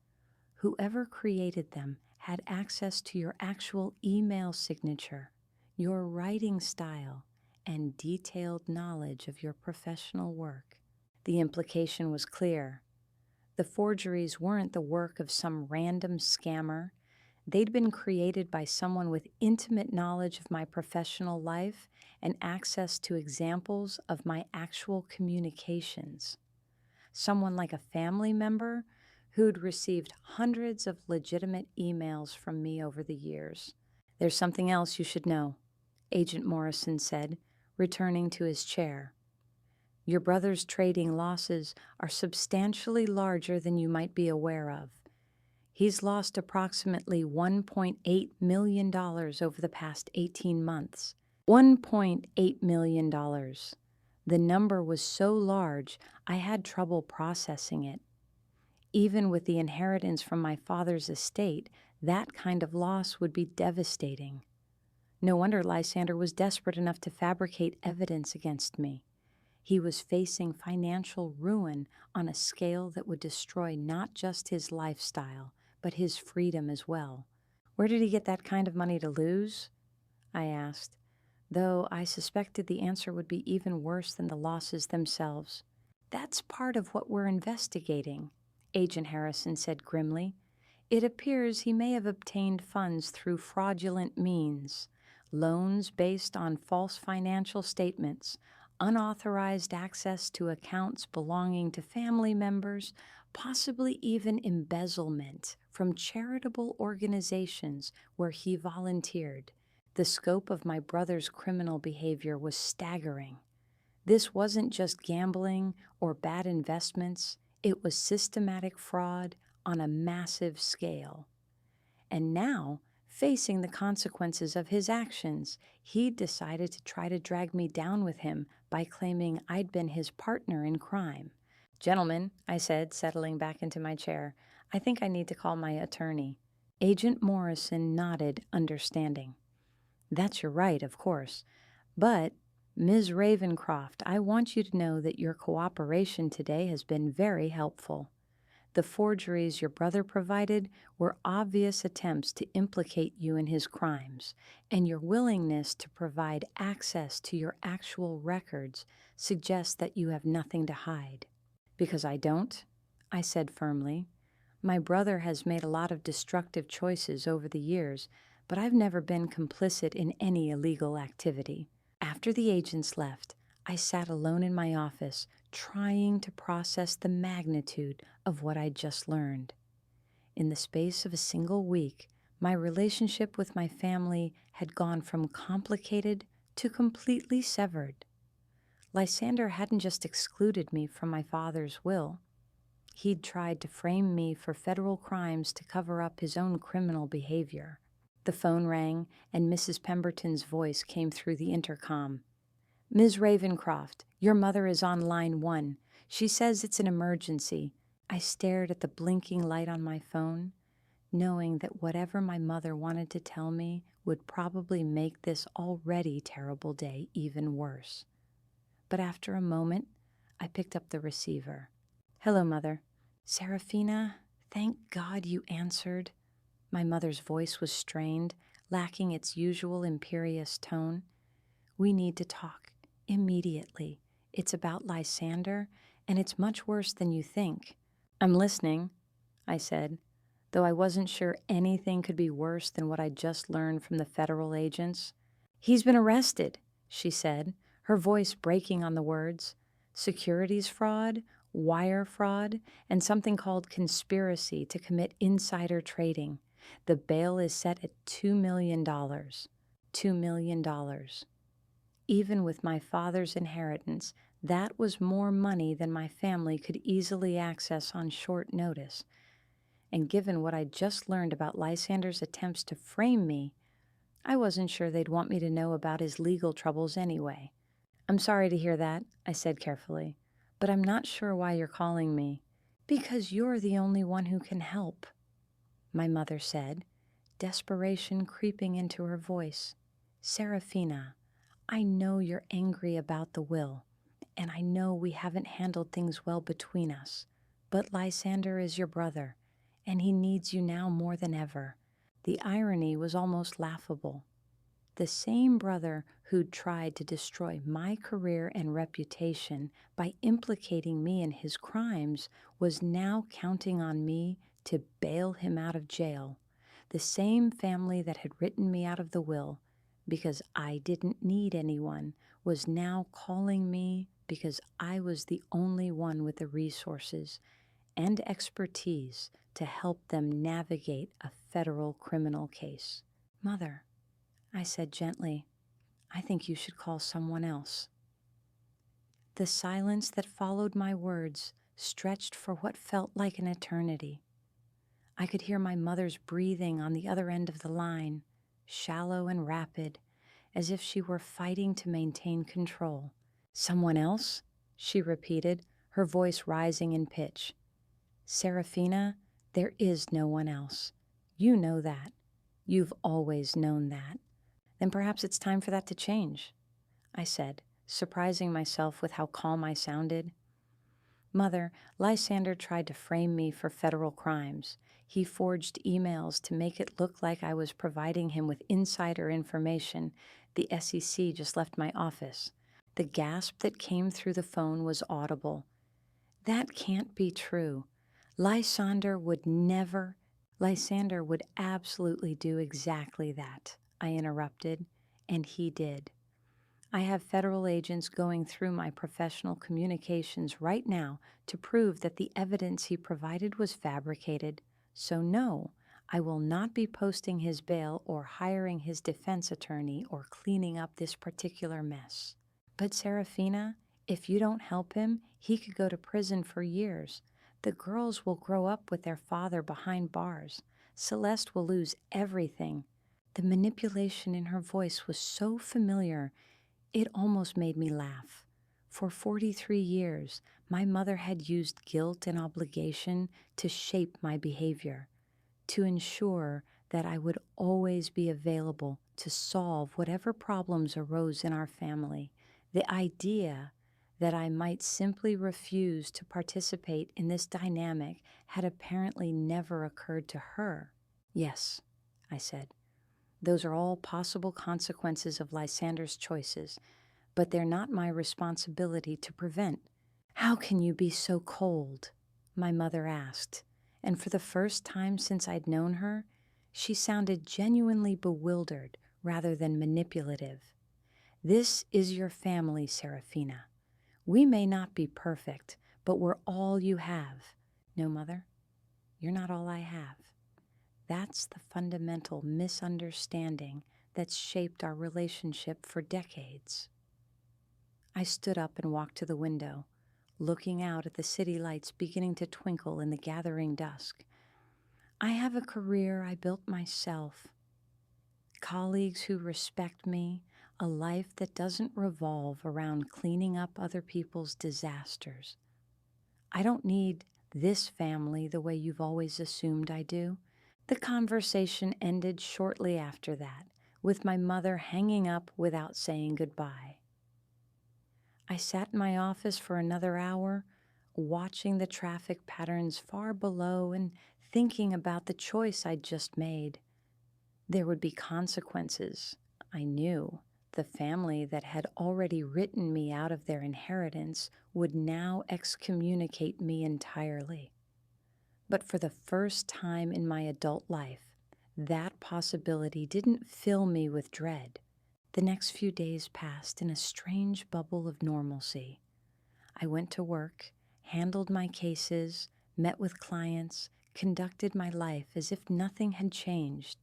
"Whoever created them had access to your actual email signature, your writing style, and detailed knowledge of your professional work." The implication was clear. The forgeries weren't the work of some random scammer. They'd been created by someone with intimate knowledge of my professional life and access to examples of my actual communications. Someone like a family member who'd received hundreds of legitimate emails from me over the years. "There's something else you should know," Agent Morrison said, returning to his chair. "Your brother's trading losses are substantially larger than you might be aware of. He's lost approximately $1.8 million over the past 18 months. $1.8 million. The number was so large, I had trouble processing it. Even with the inheritance from my father's estate, that kind of loss would be devastating. No wonder Lysander was desperate enough to fabricate evidence against me. He was facing financial ruin on a scale that would destroy not just his lifestyle, but his freedom as well." "Where did he get that kind of money to lose?" I asked, though I suspected the answer would be even worse than the losses themselves. "That's part of what we're investigating," Agent Harrison said grimly. "It appears he may have obtained funds through fraudulent means, loans based on false financial statements, unauthorized access to accounts belonging to family members, possibly even embezzlement from charitable organizations where he volunteered." The scope of my brother's criminal behavior was staggering. This wasn't just gambling or bad investments, it was systematic fraud on a massive scale. And now, facing the consequences of his actions, he decided to try to drag me down with him by claiming I'd been his partner in crime. "Gentlemen," I said, settling back into my chair, "I think I need to call my attorney." Agent Morrison nodded, understanding. "That's your right, of course. But, Ms. Ravencroft, I want you to know that your cooperation today has been very helpful. The forgeries your brother provided were obvious attempts to implicate you in his crimes, and your willingness to provide access to your actual records suggests that you have nothing to hide." "Because I don't," I said firmly. "My brother has made a lot of destructive choices over the years, but I've never been complicit in any illegal activity." After the agents left, I sat alone in my office, trying to process the magnitude of what I'd just learned. In the space of a single week, my relationship with my family had gone from complicated to completely severed. Lysander hadn't just excluded me from my father's will. He'd tried to frame me for federal crimes to cover up his own criminal behavior. The phone rang, and Mrs. Pemberton's voice came through the intercom. "Ms. Ravencroft, your mother is on line 1. She says it's an emergency." I stared at the blinking light on my phone, knowing that whatever my mother wanted to tell me would probably make this already terrible day even worse. But after a moment, I picked up the receiver. "Hello, Mother." "Serafina, thank God you answered." My mother's voice was strained, lacking its usual imperious tone. "We need to talk. Immediately. It's about Lysander, and it's much worse than you think." "I'm listening," I said, though I wasn't sure anything could be worse than what I'd just learned from the federal agents. "He's been arrested," she said, her voice breaking on the words. "Securities fraud, wire fraud, and something called conspiracy to commit insider trading. The bail is set at $2 million. $2 million. Even with my father's inheritance, that was more money than my family could easily access on short notice. And given what I'd just learned about Lysander's attempts to frame me, I wasn't sure they'd want me to know about his legal troubles anyway. "I'm sorry to hear that," I said carefully, "but I'm not sure why you're calling me." "Because you're the only one who can help," my mother said, desperation creeping into her voice. "Serafina, I know you're angry about the will, and I know we haven't handled things well between us, but Lysander is your brother, and he needs you now more than ever." The irony was almost laughable. The same brother who'd tried to destroy my career and reputation by implicating me in his crimes was now counting on me to bail him out of jail. The same family that had written me out of the will because I didn't need anyone was now calling me because I was the only one with the resources and expertise to help them navigate a federal criminal case. "Mother," I said gently, "I think you should call someone else." The silence that followed my words stretched for what felt like an eternity. I could hear my mother's breathing on the other end of the line, shallow and rapid, as if she were fighting to maintain control. "Someone else?" she repeated, her voice rising in pitch. "Serafina, there is no one else. You know that. You've always known that. Then perhaps it's time for that to change," I said, surprising myself with how calm I sounded. "Mother, Lysander tried to frame me for federal crimes. He forged emails to make it look like I was providing him with insider information. The SEC just left my office." The gasp that came through the phone was audible. "That can't be true. Lysander would never—" "Lysander would absolutely do exactly that," I interrupted, and he did. "I have federal agents going through my professional communications right now to prove that the evidence he provided was fabricated. So no, I will not be posting his bail or hiring his defense attorney or cleaning up this particular mess." "But Serafina, if you don't help him, he could go to prison for years. The girls will grow up with their father behind bars. Celeste will lose everything." The manipulation in her voice was so familiar, it almost made me laugh. For 43 years, my mother had used guilt and obligation to shape my behavior, to ensure that I would always be available to solve whatever problems arose in our family. The idea that I might simply refuse to participate in this dynamic had apparently never occurred to her. "Yes," I said, "those are all possible consequences of Lysander's choices, but they're not my responsibility to prevent." "How can you be so cold?" my mother asked, and for the first time since I'd known her, she sounded genuinely bewildered rather than manipulative. "This is your family, Serafina. We may not be perfect, but we're all you have." "No, Mother, you're not all I have." That's the fundamental misunderstanding that's shaped our relationship for decades. I stood up and walked to the window, looking out at the city lights beginning to twinkle in the gathering dusk. I have a career I built myself, colleagues who respect me, a life that doesn't revolve around cleaning up other people's disasters. I don't need this family the way you've always assumed I do. The conversation ended shortly after that, with my mother hanging up without saying goodbye. I sat in my office for another hour, watching the traffic patterns far below and thinking about the choice I'd just made. There would be consequences, I knew. The family that had already written me out of their inheritance would now excommunicate me entirely. But for the first time in my adult life, that possibility didn't fill me with dread. The next few days passed in a strange bubble of normalcy. I went to work, handled my cases, met with clients, conducted my life as if nothing had changed.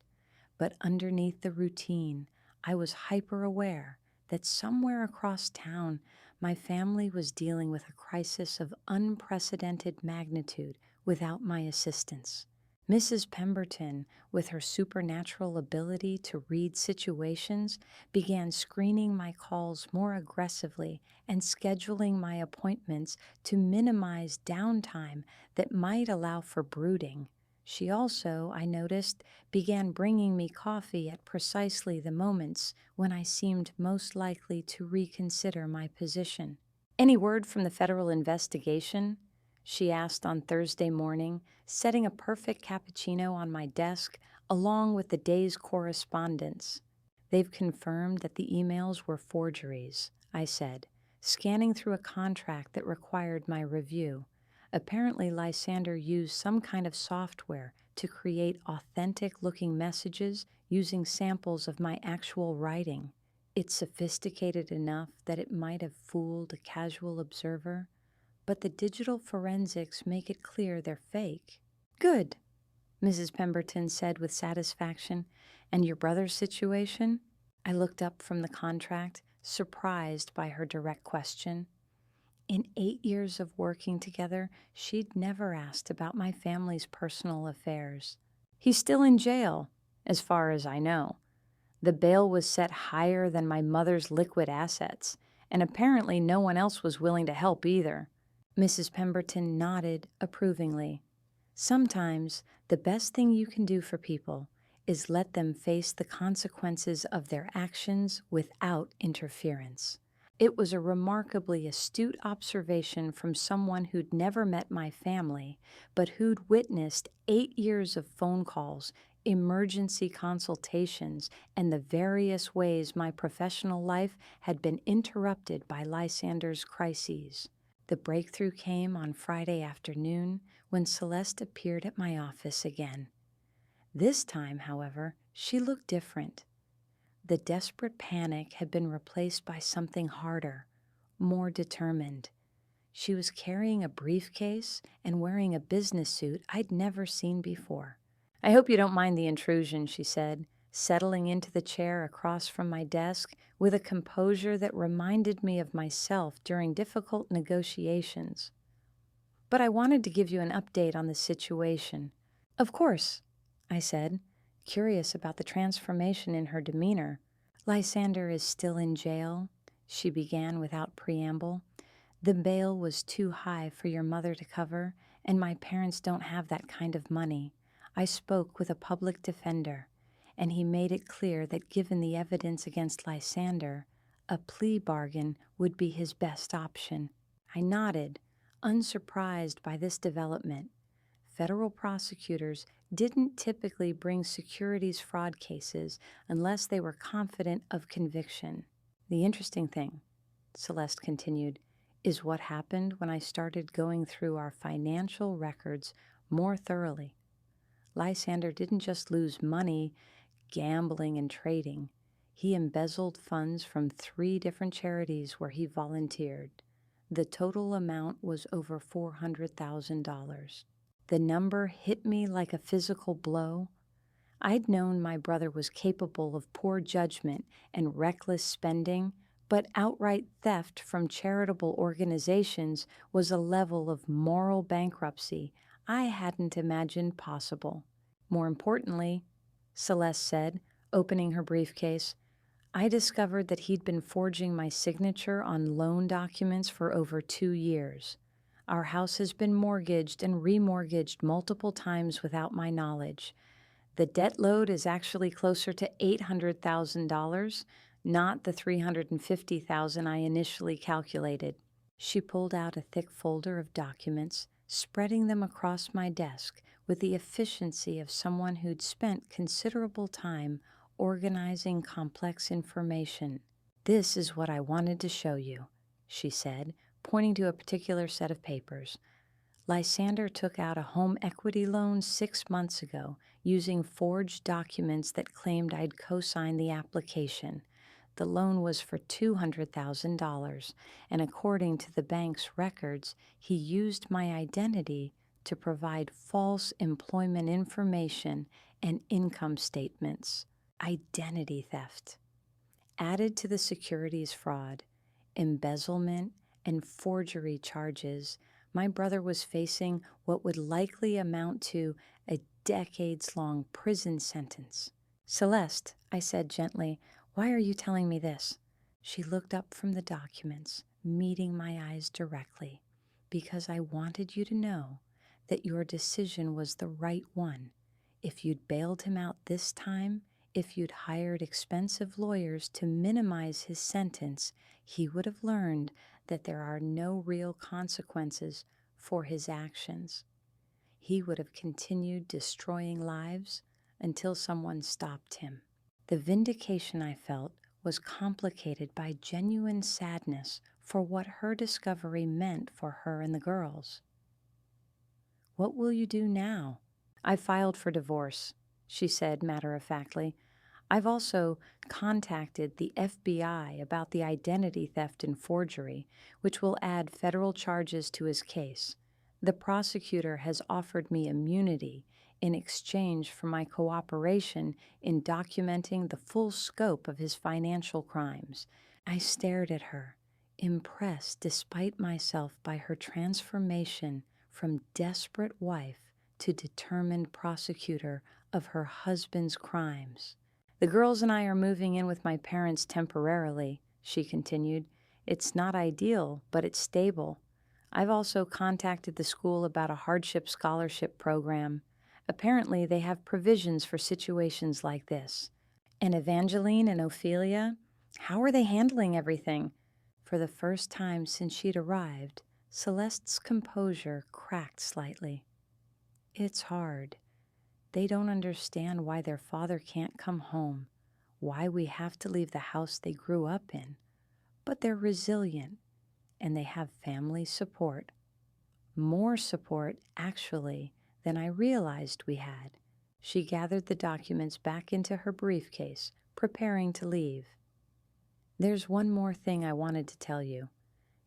But underneath the routine, I was hyper-aware that somewhere across town, my family was dealing with a crisis of unprecedented magnitude without my assistance. Mrs. Pemberton, with her supernatural ability to read situations, began screening my calls more aggressively and scheduling my appointments to minimize downtime that might allow for brooding. She also, I noticed, began bringing me coffee at precisely the moments when I seemed most likely to reconsider my position. "Any word from the federal investigation?" she asked on Thursday morning, setting a perfect cappuccino on my desk along with the day's correspondence. "They've confirmed that the emails were forgeries," I said, scanning through a contract that required my review. Apparently, Lysander used some kind of software to create authentic-looking messages using samples of my actual writing. It's sophisticated enough that it might have fooled a casual observer, but the digital forensics make it clear they're fake. "Good," Mrs. Pemberton said with satisfaction. "And your brother's situation?" I looked up from the contract, surprised by her direct question. In 8 years of working together, she'd never asked about my family's personal affairs. "He's still in jail, as far as I know. The bail was set higher than my mother's liquid assets, and apparently no one else was willing to help either." Mrs. Pemberton nodded approvingly. "Sometimes the best thing you can do for people is let them face the consequences of their actions without interference." It was a remarkably astute observation from someone who'd never met my family, but who'd witnessed 8 years of phone calls, emergency consultations, and the various ways my professional life had been interrupted by Lysander's crises. The breakthrough came on Friday afternoon when Celeste appeared at my office again. This time, however, she looked different. The desperate panic had been replaced by something harder, more determined. She was carrying a briefcase and wearing a business suit I'd never seen before. "I hope you don't mind the intrusion," she said, settling into the chair across from my desk with a composure that reminded me of myself during difficult negotiations. "But I wanted to give you an update on the situation." "Of course," I said, curious about the transformation in her demeanor. "Lysander is still in jail," she began without preamble. "The bail was too high for your mother to cover, and my parents don't have that kind of money. I spoke with a public defender, and he made it clear that given the evidence against Lysander, a plea bargain would be his best option." I nodded, unsurprised by this development. Federal prosecutors didn't typically bring securities fraud cases unless they were confident of conviction. "The interesting thing," Celeste continued, "is what happened when I started going through our financial records more thoroughly. Lysander didn't just lose money gambling and trading. He embezzled funds from 3 different charities where he volunteered. The total amount was over $400,000. The number hit me like a physical blow. I'd known my brother was capable of poor judgment and reckless spending, but outright theft from charitable organizations was a level of moral bankruptcy I hadn't imagined possible. More importantly," Celeste said, opening her briefcase, "I discovered that he'd been forging my signature on loan documents for over 2 years. Our house has been mortgaged and remortgaged multiple times without my knowledge. The debt load is actually closer to $800,000, not the $350,000 I initially calculated. She pulled out a thick folder of documents, spreading them across my desk with the efficiency of someone who'd spent considerable time organizing complex information. "This is what I wanted to show you," she said, pointing to a particular set of papers. "Lysander took out a home equity loan 6 months ago using forged documents that claimed I'd co-signed the application. The loan was for $200,000, and according to the bank's records, he used my identity to provide false employment information and income statements. Identity theft. Added to the securities fraud, embezzlement, and forgery charges, my brother was facing what would likely amount to a decades-long prison sentence." "Celeste," I said gently, "why are you telling me this?" She looked up from the documents, meeting my eyes directly. "Because I wanted you to know that your decision was the right one. If you'd bailed him out this time, if you'd hired expensive lawyers to minimize his sentence, he would have learned that there are no real consequences for his actions. He would have continued destroying lives until someone stopped him." The vindication I felt was complicated by genuine sadness for what her discovery meant for her and the girls. "What will you do now?" "I filed for divorce," she said matter-of-factly. "I've also contacted the FBI about the identity theft and forgery, which will add federal charges to his case. The prosecutor has offered me immunity in exchange for my cooperation in documenting the full scope of his financial crimes." I stared at her, impressed despite myself by her transformation from desperate wife to determined prosecutor of her husband's crimes. "The girls and I are moving in with my parents temporarily," she continued. "It's not ideal, but it's stable. I've also contacted the school about a hardship scholarship program. Apparently, they have provisions for situations like this." "And Evangeline and Ophelia? How are they handling everything?" For the first time since she'd arrived, Celeste's composure cracked slightly. "It's hard. They don't understand why their father can't come home, why we have to leave the house they grew up in. But they're resilient, and they have family support. More support, actually, than I realized we had." She gathered the documents back into her briefcase, preparing to leave. "There's one more thing I wanted to tell you.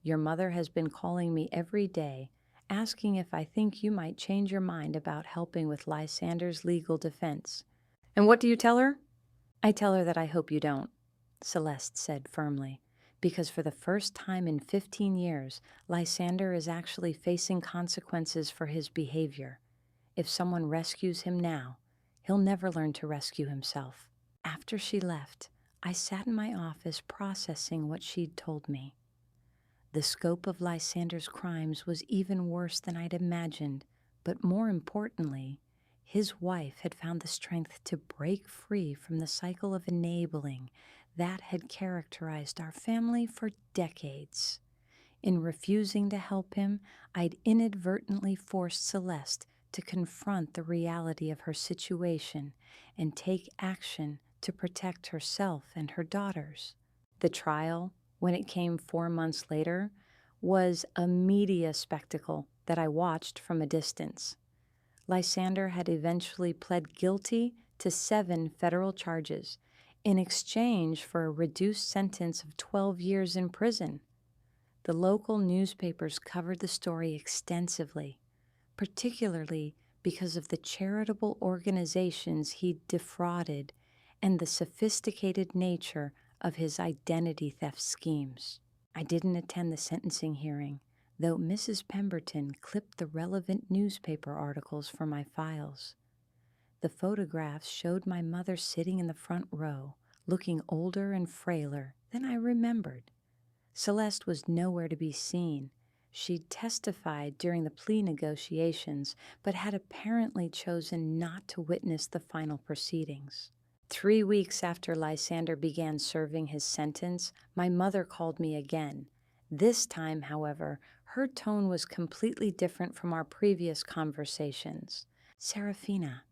Your mother has been calling me every day, asking if I think you might change your mind about helping with Lysander's legal defense." "And what do you tell her?" "I tell her that I hope you don't," Celeste said firmly, "because for the first time in 15 years, Lysander is actually facing consequences for his behavior. If someone rescues him now, he'll never learn to rescue himself." After she left, I sat in my office processing what she'd told me. The scope of Lysander's crimes was even worse than I'd imagined, but more importantly, his wife had found the strength to break free from the cycle of enabling that had characterized our family for decades. In refusing to help him, I'd inadvertently forced Celeste to confront the reality of her situation and take action to protect herself and her daughters. The trial, when it came 4 months later, was a media spectacle that I watched from a distance. Lysander had eventually pled guilty to 7 federal charges in exchange for a reduced sentence of 12 years in prison. The local newspapers covered the story extensively, particularly because of the charitable organizations he'd defrauded and the sophisticated nature of his identity theft schemes. I didn't attend the sentencing hearing, though Mrs. Pemberton clipped the relevant newspaper articles from my files. The photographs showed my mother sitting in the front row, looking older and frailer than I remembered. Celeste was nowhere to be seen. She'd testified during the plea negotiations, but had apparently chosen not to witness the final proceedings. 3 weeks after Lysander began serving his sentence, my mother called me again, This time, however, her tone was completely different from our previous conversations. "Serafina,"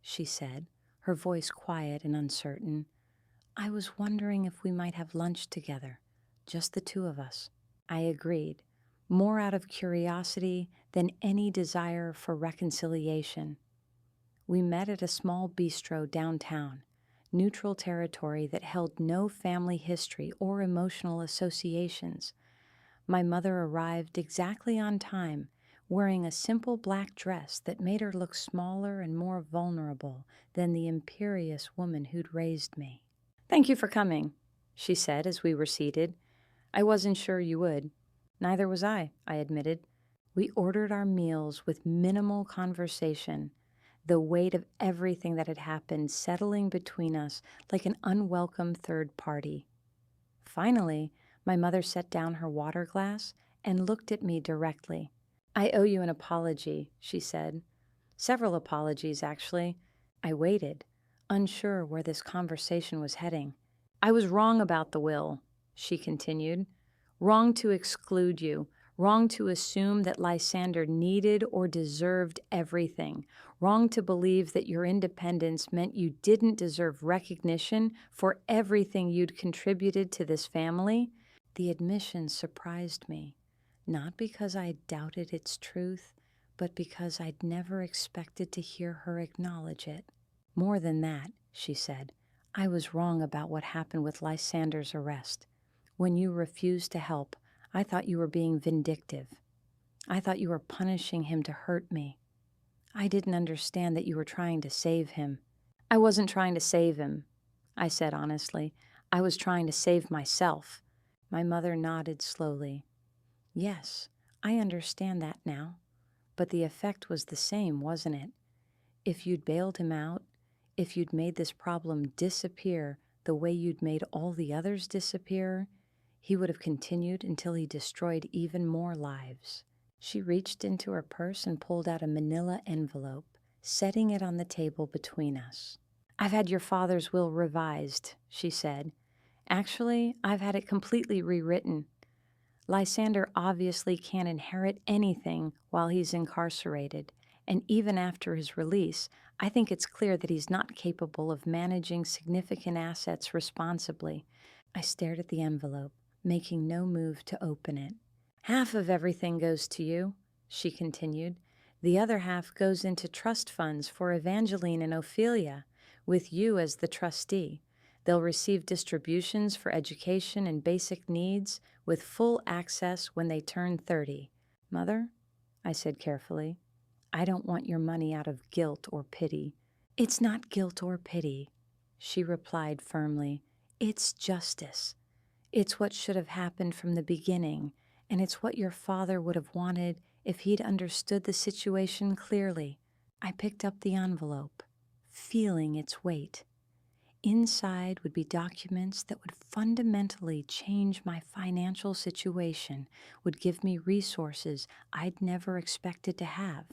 she said, her voice quiet and uncertain, "I was wondering if we might have lunch together, just the two of us." I agreed, more out of curiosity than any desire for reconciliation. We met at a small bistro downtown, neutral territory that held no family history or emotional associations. My mother arrived exactly on time, wearing a simple black dress that made her look smaller and more vulnerable than the imperious woman who'd raised me. "Thank you for coming," she said as we were seated. "I wasn't sure you would." "Neither was I admitted. We ordered our meals with minimal conversation, the weight of everything that had happened settling between us like an unwelcome third party. Finally, my mother set down her water glass and looked at me directly. "I owe you an apology," she said. "Several apologies, actually." I waited, unsure where this conversation was heading. "I was wrong about the will," she continued. "Wrong to exclude you. Wrong to assume that Lysander needed or deserved everything. Wrong to believe that your independence meant you didn't deserve recognition for everything you'd contributed to this family." The admission surprised me, not because I doubted its truth, but because I'd never expected to hear her acknowledge it. "More than that," she said, "I was wrong about what happened with Lysander's arrest. When you refused to help, I thought you were being vindictive. I thought you were punishing him to hurt me. I didn't understand that you were trying to save him." "I wasn't trying to save him," I said honestly. "I was trying to save myself." My mother nodded slowly. "Yes, I understand that now. But the effect was the same, wasn't it? If you'd bailed him out, if you'd made this problem disappear the way you'd made all the others disappear, he would have continued until he destroyed even more lives." She reached into her purse and pulled out a manila envelope, setting it on the table between us. "I've had your father's will revised," she said. "Actually, I've had it completely rewritten. Lysander obviously can't inherit anything while he's incarcerated, and even after his release, I think it's clear that he's not capable of managing significant assets responsibly." I stared at the envelope, making no move to open it. "Half of everything goes to you," she continued. "The other half goes into trust funds for Evangeline and Ophelia, with you as the trustee. They'll receive distributions for education and basic needs with full access when they turn 30. "Mother," I said carefully, "I don't want your money out of guilt or pity." "It's not guilt or pity," she replied firmly. "It's justice. It's what should have happened from the beginning, and it's what your father would have wanted if he'd understood the situation clearly." I picked up the envelope, feeling its weight. Inside would be documents that would fundamentally change my financial situation, would give me resources I'd never expected to have.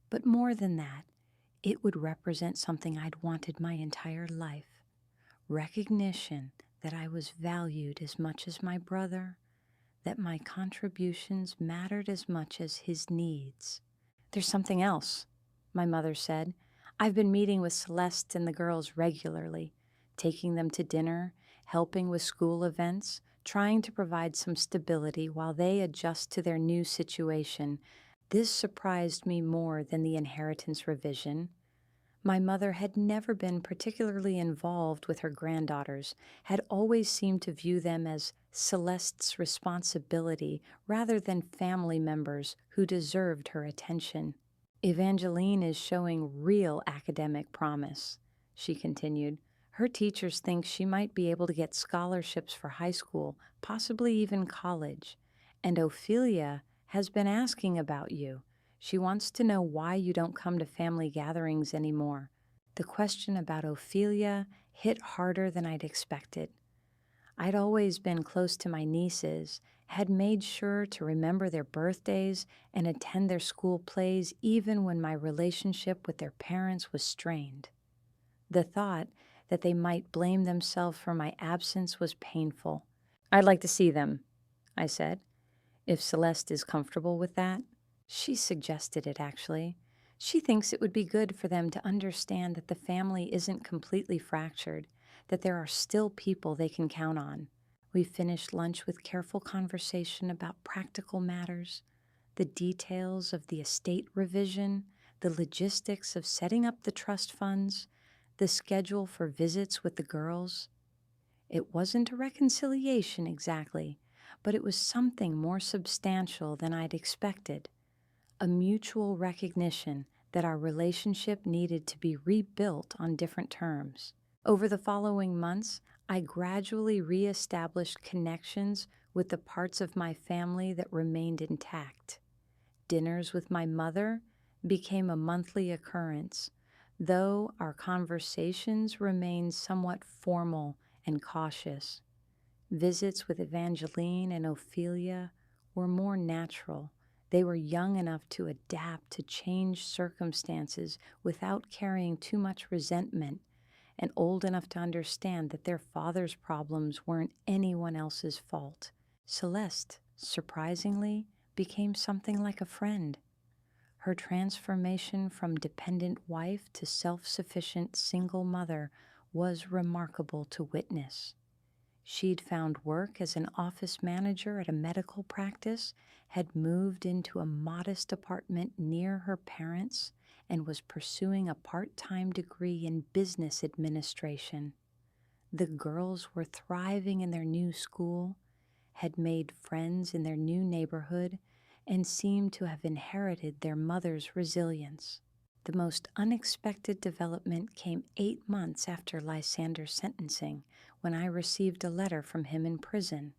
But more than that, it would represent something I'd wanted my entire life: recognition that I was valued as much as my brother, that my contributions mattered as much as his needs. "There's something else," my mother said. "I've been meeting with Celeste and the girls regularly, taking them to dinner, helping with school events, trying to provide some stability while they adjust to their new situation. This surprised me more than the inheritance revision. My mother had never been particularly involved with her granddaughters, had always seemed to view them as Celeste's responsibility rather than family members who deserved her attention. Evangeline is showing real academic promise," she continued. "Her teachers think she might be able to get scholarships for high school, possibly even college. And Ophelia has been asking about you. She wants to know why you don't come to family gatherings anymore." The question about Ophelia hit harder than I'd expected. I'd always been close to my nieces, had made sure to remember their birthdays and attend their school plays even when my relationship with their parents was strained. The thought that they might blame themselves for my absence was painful. "I'd like to see them," I said, "if Celeste is comfortable with that." She suggested it, actually. She thinks it would be good for them to understand that the family isn't completely fractured, that there are still people they can count on. We finished lunch with careful conversation about practical matters, the details of the estate revision, the logistics of setting up the trust funds, the schedule for visits with the girls. It wasn't a reconciliation exactly, but it was something more substantial than I'd expected, a mutual recognition that our relationship needed to be rebuilt on different terms. Over the following months, I gradually reestablished connections with the parts of my family that remained intact. Dinners with my mother became a monthly occurrence, though our conversations remained somewhat formal and cautious. Visits with Evangeline and Ophelia were more natural. They were young enough to adapt to changed circumstances without carrying too much resentment, and old enough to understand that their father's problems weren't anyone else's fault. Celeste, surprisingly, became something like a friend. Her transformation from dependent wife to self-sufficient single mother was remarkable to witness. She'd found work as an office manager at a medical practice, had moved into a modest apartment near her parents, and was pursuing a part-time degree in business administration. The girls were thriving in their new school, had made friends in their new neighborhood, and seemed to have inherited their mother's resilience. The most unexpected development came 8 months after Lysander's sentencing, when I received a letter from him in prison.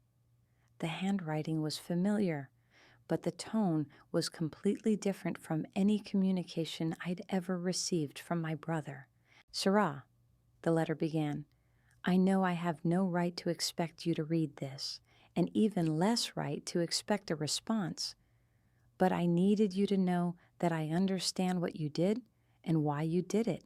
The handwriting was familiar, but the tone was completely different from any communication I'd ever received from my brother. "Sarah," the letter began, "I know I have no right to expect you to read this, and even less right to expect a response. But I needed you to know that I understand what you did and why you did it."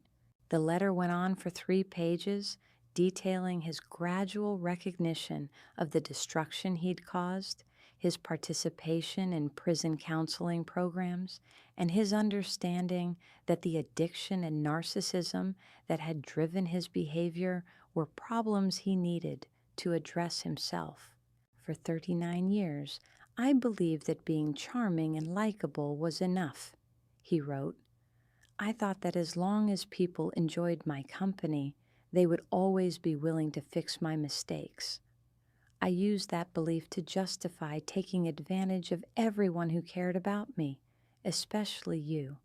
The letter went on for 3 pages, detailing his gradual recognition of the destruction he'd caused, his participation in prison counseling programs, and his understanding that the addiction and narcissism that had driven his behavior were problems he needed to address himself. For 39 years, I believed that being charming and likable was enough, he wrote. I thought that as long as people enjoyed my company, they would always be willing to fix my mistakes. I used that belief to justify taking advantage of everyone who cared about me, especially you.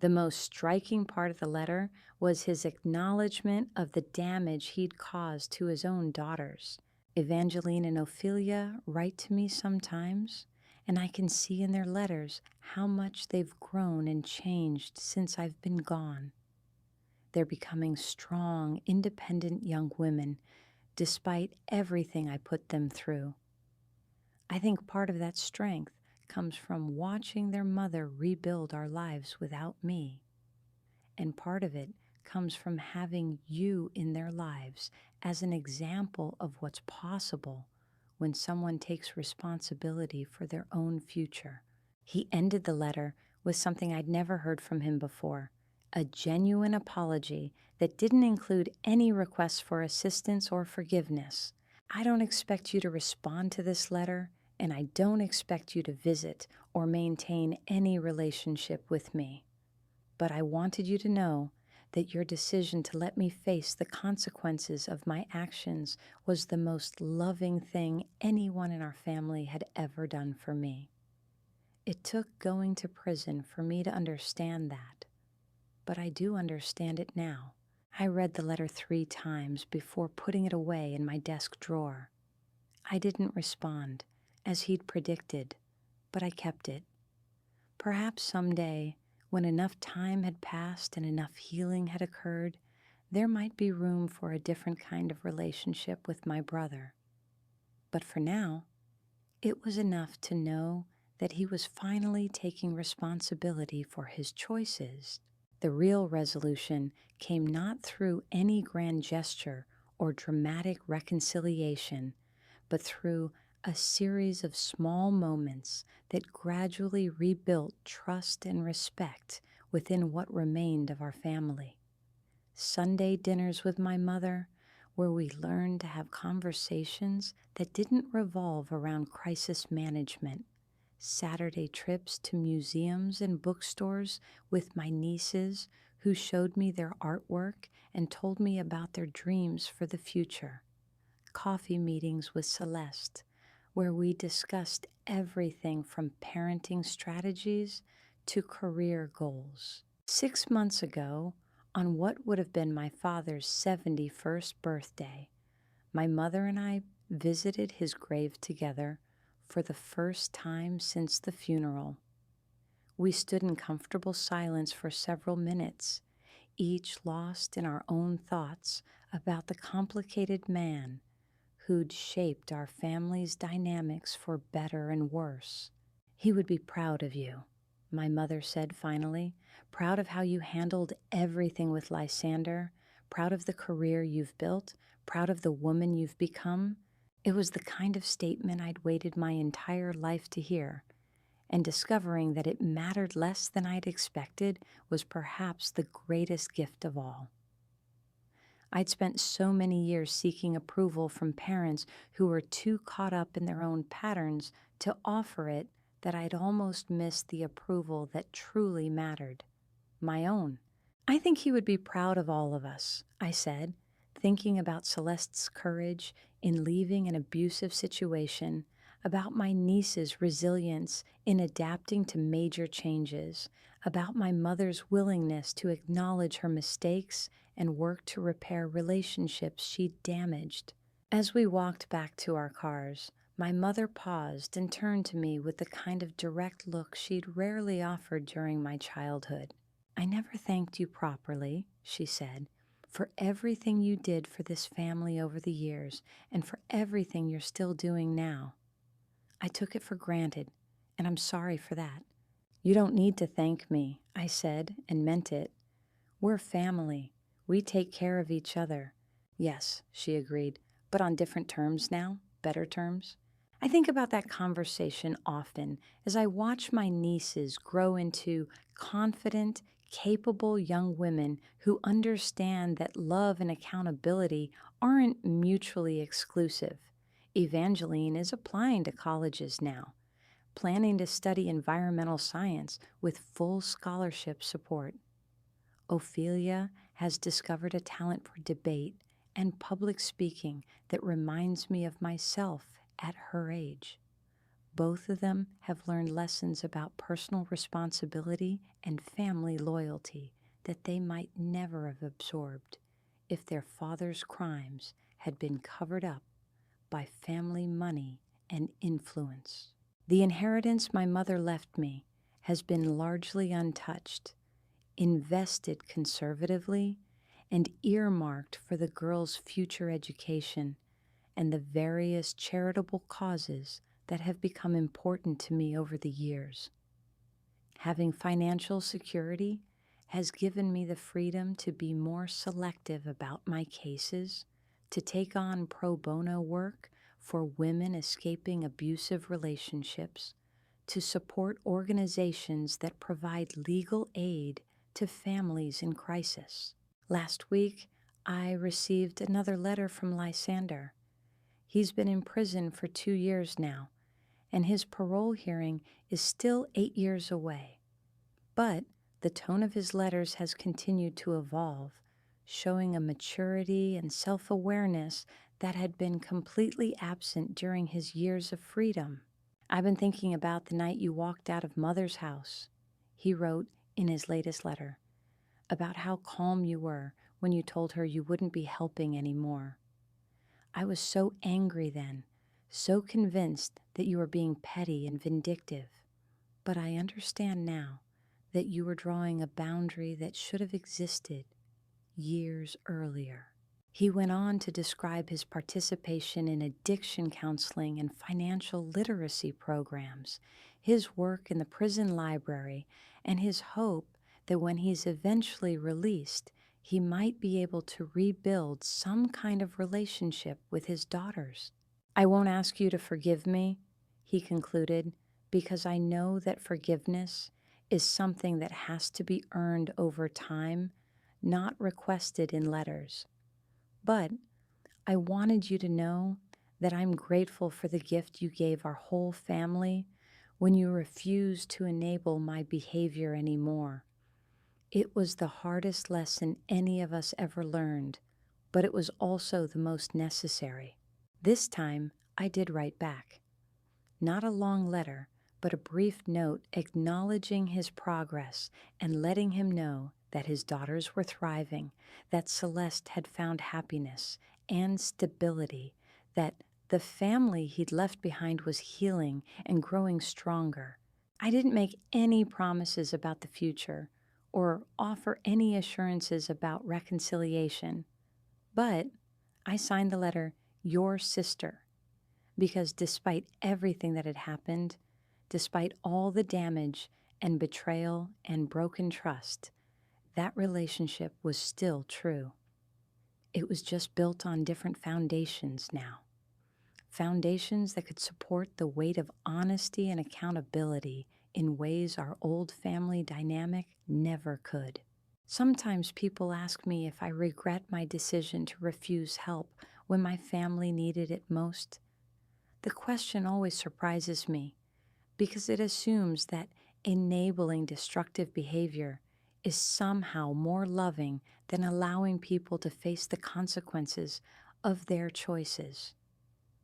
The most striking part of the letter was his acknowledgement of the damage he'd caused to his own daughters. Evangeline and Ophelia write to me sometimes, and I can see in their letters how much they've grown and changed since I've been gone. They're becoming strong, independent young women, despite everything I put them through. I think part of that strength comes from watching their mother rebuild our lives without me, and part of it comes from having you in their lives as an example of what's possible when someone takes responsibility for their own future. He ended the letter with something I'd never heard from him before, a genuine apology that didn't include any requests for assistance or forgiveness. "I don't expect you to respond to this letter, and I don't expect you to visit or maintain any relationship with me. But I wanted you to know that your decision to let me face the consequences of my actions was the most loving thing anyone in our family had ever done for me. It took going to prison for me to understand that, but I do understand it now." I read the letter 3 times before putting it away in my desk drawer. I didn't respond, as he'd predicted, but I kept it. Perhaps someday, when enough time had passed and enough healing had occurred, there might be room for a different kind of relationship with my brother. But for now, it was enough to know that he was finally taking responsibility for his choices. The real resolution came not through any grand gesture or dramatic reconciliation, but through a series of small moments that gradually rebuilt trust and respect within what remained of our family. Sunday dinners with my mother, where we learned to have conversations that didn't revolve around crisis management. Saturday trips to museums and bookstores with my nieces, who showed me their artwork and told me about their dreams for the future. Coffee meetings with Celeste, where we discussed everything from parenting strategies to career goals. 6 months ago, on what would have been my father's 71st birthday, my mother and I visited his grave together for the first time since the funeral. We stood in comfortable silence for several minutes, each lost in our own thoughts about the complicated man who'd shaped our family's dynamics for better and worse. He would be proud of you, my mother said finally, proud of how you handled everything with Lysander, proud of the career you've built, proud of the woman you've become. It was the kind of statement I'd waited my entire life to hear, and discovering that it mattered less than I'd expected was perhaps the greatest gift of all. I'd spent so many years seeking approval from parents who were too caught up in their own patterns to offer it that I'd almost missed the approval that truly mattered, my own. I think he would be proud of all of us, I said, thinking about Celeste's courage in leaving an abusive situation, about my niece's resilience in adapting to major changes, about my mother's willingness to acknowledge her mistakes and work to repair relationships she'd damaged. As we walked back to our cars, my mother paused and turned to me with the kind of direct look she'd rarely offered during my childhood. "I never thanked you properly," she said, "for everything you did for this family over the years and for everything you're still doing now. I took it for granted, and I'm sorry for that." "You don't need to thank me," I said, and meant it. "We're family. We take care of each other." "Yes," she agreed, "but on different terms now, better terms." I think about that conversation often as I watch my nieces grow into confident, capable young women who understand that love and accountability aren't mutually exclusive. Evangeline is applying to colleges now, planning to study environmental science with full scholarship support. Ophelia has discovered a talent for debate and public speaking that reminds me of myself at her age. Both of them have learned lessons about personal responsibility and family loyalty that they might never have absorbed if their father's crimes had been covered up by family money and influence. The inheritance my mother left me has been largely untouched, invested conservatively, and earmarked for the girls' future education and the various charitable causes that have become important to me over the years. Having financial security has given me the freedom to be more selective about my cases, to take on pro bono work for women escaping abusive relationships, to support organizations that provide legal aid to families in crisis. Last week, I received another letter from Lysander. He's been in prison for 2 years now, and his parole hearing is still 8 years away. But the tone of his letters has continued to evolve, showing a maturity and self-awareness that had been completely absent during his years of freedom. "I've been thinking about the night you walked out of Mother's house," he wrote in his latest letter, "about how calm you were when you told her you wouldn't be helping anymore. I was so angry then, so convinced that you were being petty and vindictive. But I understand now that you were drawing a boundary that should have existed years earlier." He went on to describe his participation in addiction counseling and financial literacy programs, his work in the prison library, and his hope that when he's eventually released, he might be able to rebuild some kind of relationship with his daughters. I won't ask you to forgive me, he concluded, because I know that forgiveness is something that has to be earned over time, not requested in letters. But I wanted you to know that I'm grateful for the gift you gave our whole family when you refused to enable my behavior anymore. It was the hardest lesson any of us ever learned, but it was also the most necessary. This time, I did write back. Not a long letter, but a brief note acknowledging his progress and letting him know that his daughters were thriving, that Celeste had found happiness and stability, that the family he'd left behind was healing and growing stronger. I didn't make any promises about the future or offer any assurances about reconciliation, but I signed the letter, Your Sister, because despite everything that had happened, despite all the damage and betrayal and broken trust, that relationship was still true. It was just built on different foundations now. Foundations that could support the weight of honesty and accountability in ways our old family dynamic never could. Sometimes people ask me if I regret my decision to refuse help when my family needed it most. The question always surprises me because it assumes that enabling destructive behavior is somehow more loving than allowing people to face the consequences of their choices.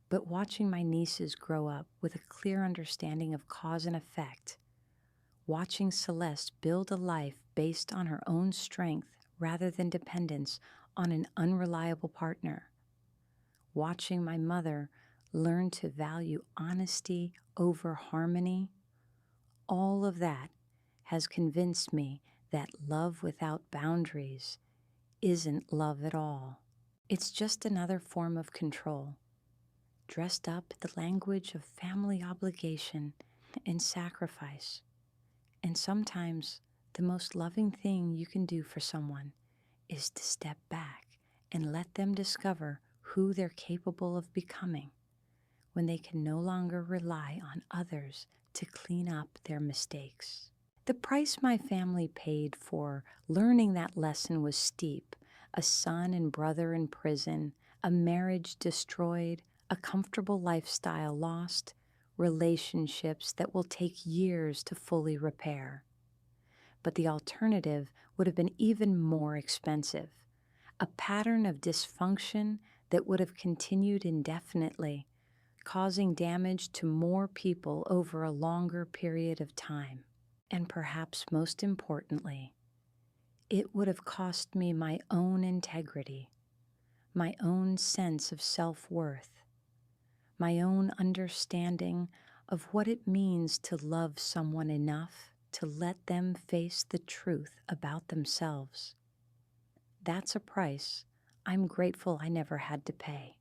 But watching my nieces grow up with a clear understanding of cause and effect, watching Celeste build a life based on her own strength rather than dependence on an unreliable partner, watching my mother learn to value honesty over harmony, all of that has convinced me that love without boundaries isn't love at all. It's just another form of control, dressed up in the language of family obligation and sacrifice. And sometimes the most loving thing you can do for someone is to step back and let them discover who they're capable of becoming when they can no longer rely on others to clean up their mistakes. The price my family paid for learning that lesson was steep: a son and brother in prison, a marriage destroyed, a comfortable lifestyle lost, relationships that will take years to fully repair. But the alternative would have been even more expensive: a pattern of dysfunction that would have continued indefinitely, causing damage to more people over a longer period of time. And perhaps most importantly, it would have cost me my own integrity, my own sense of self-worth, my own understanding of what it means to love someone enough to let them face the truth about themselves. That's a price I'm grateful I never had to pay.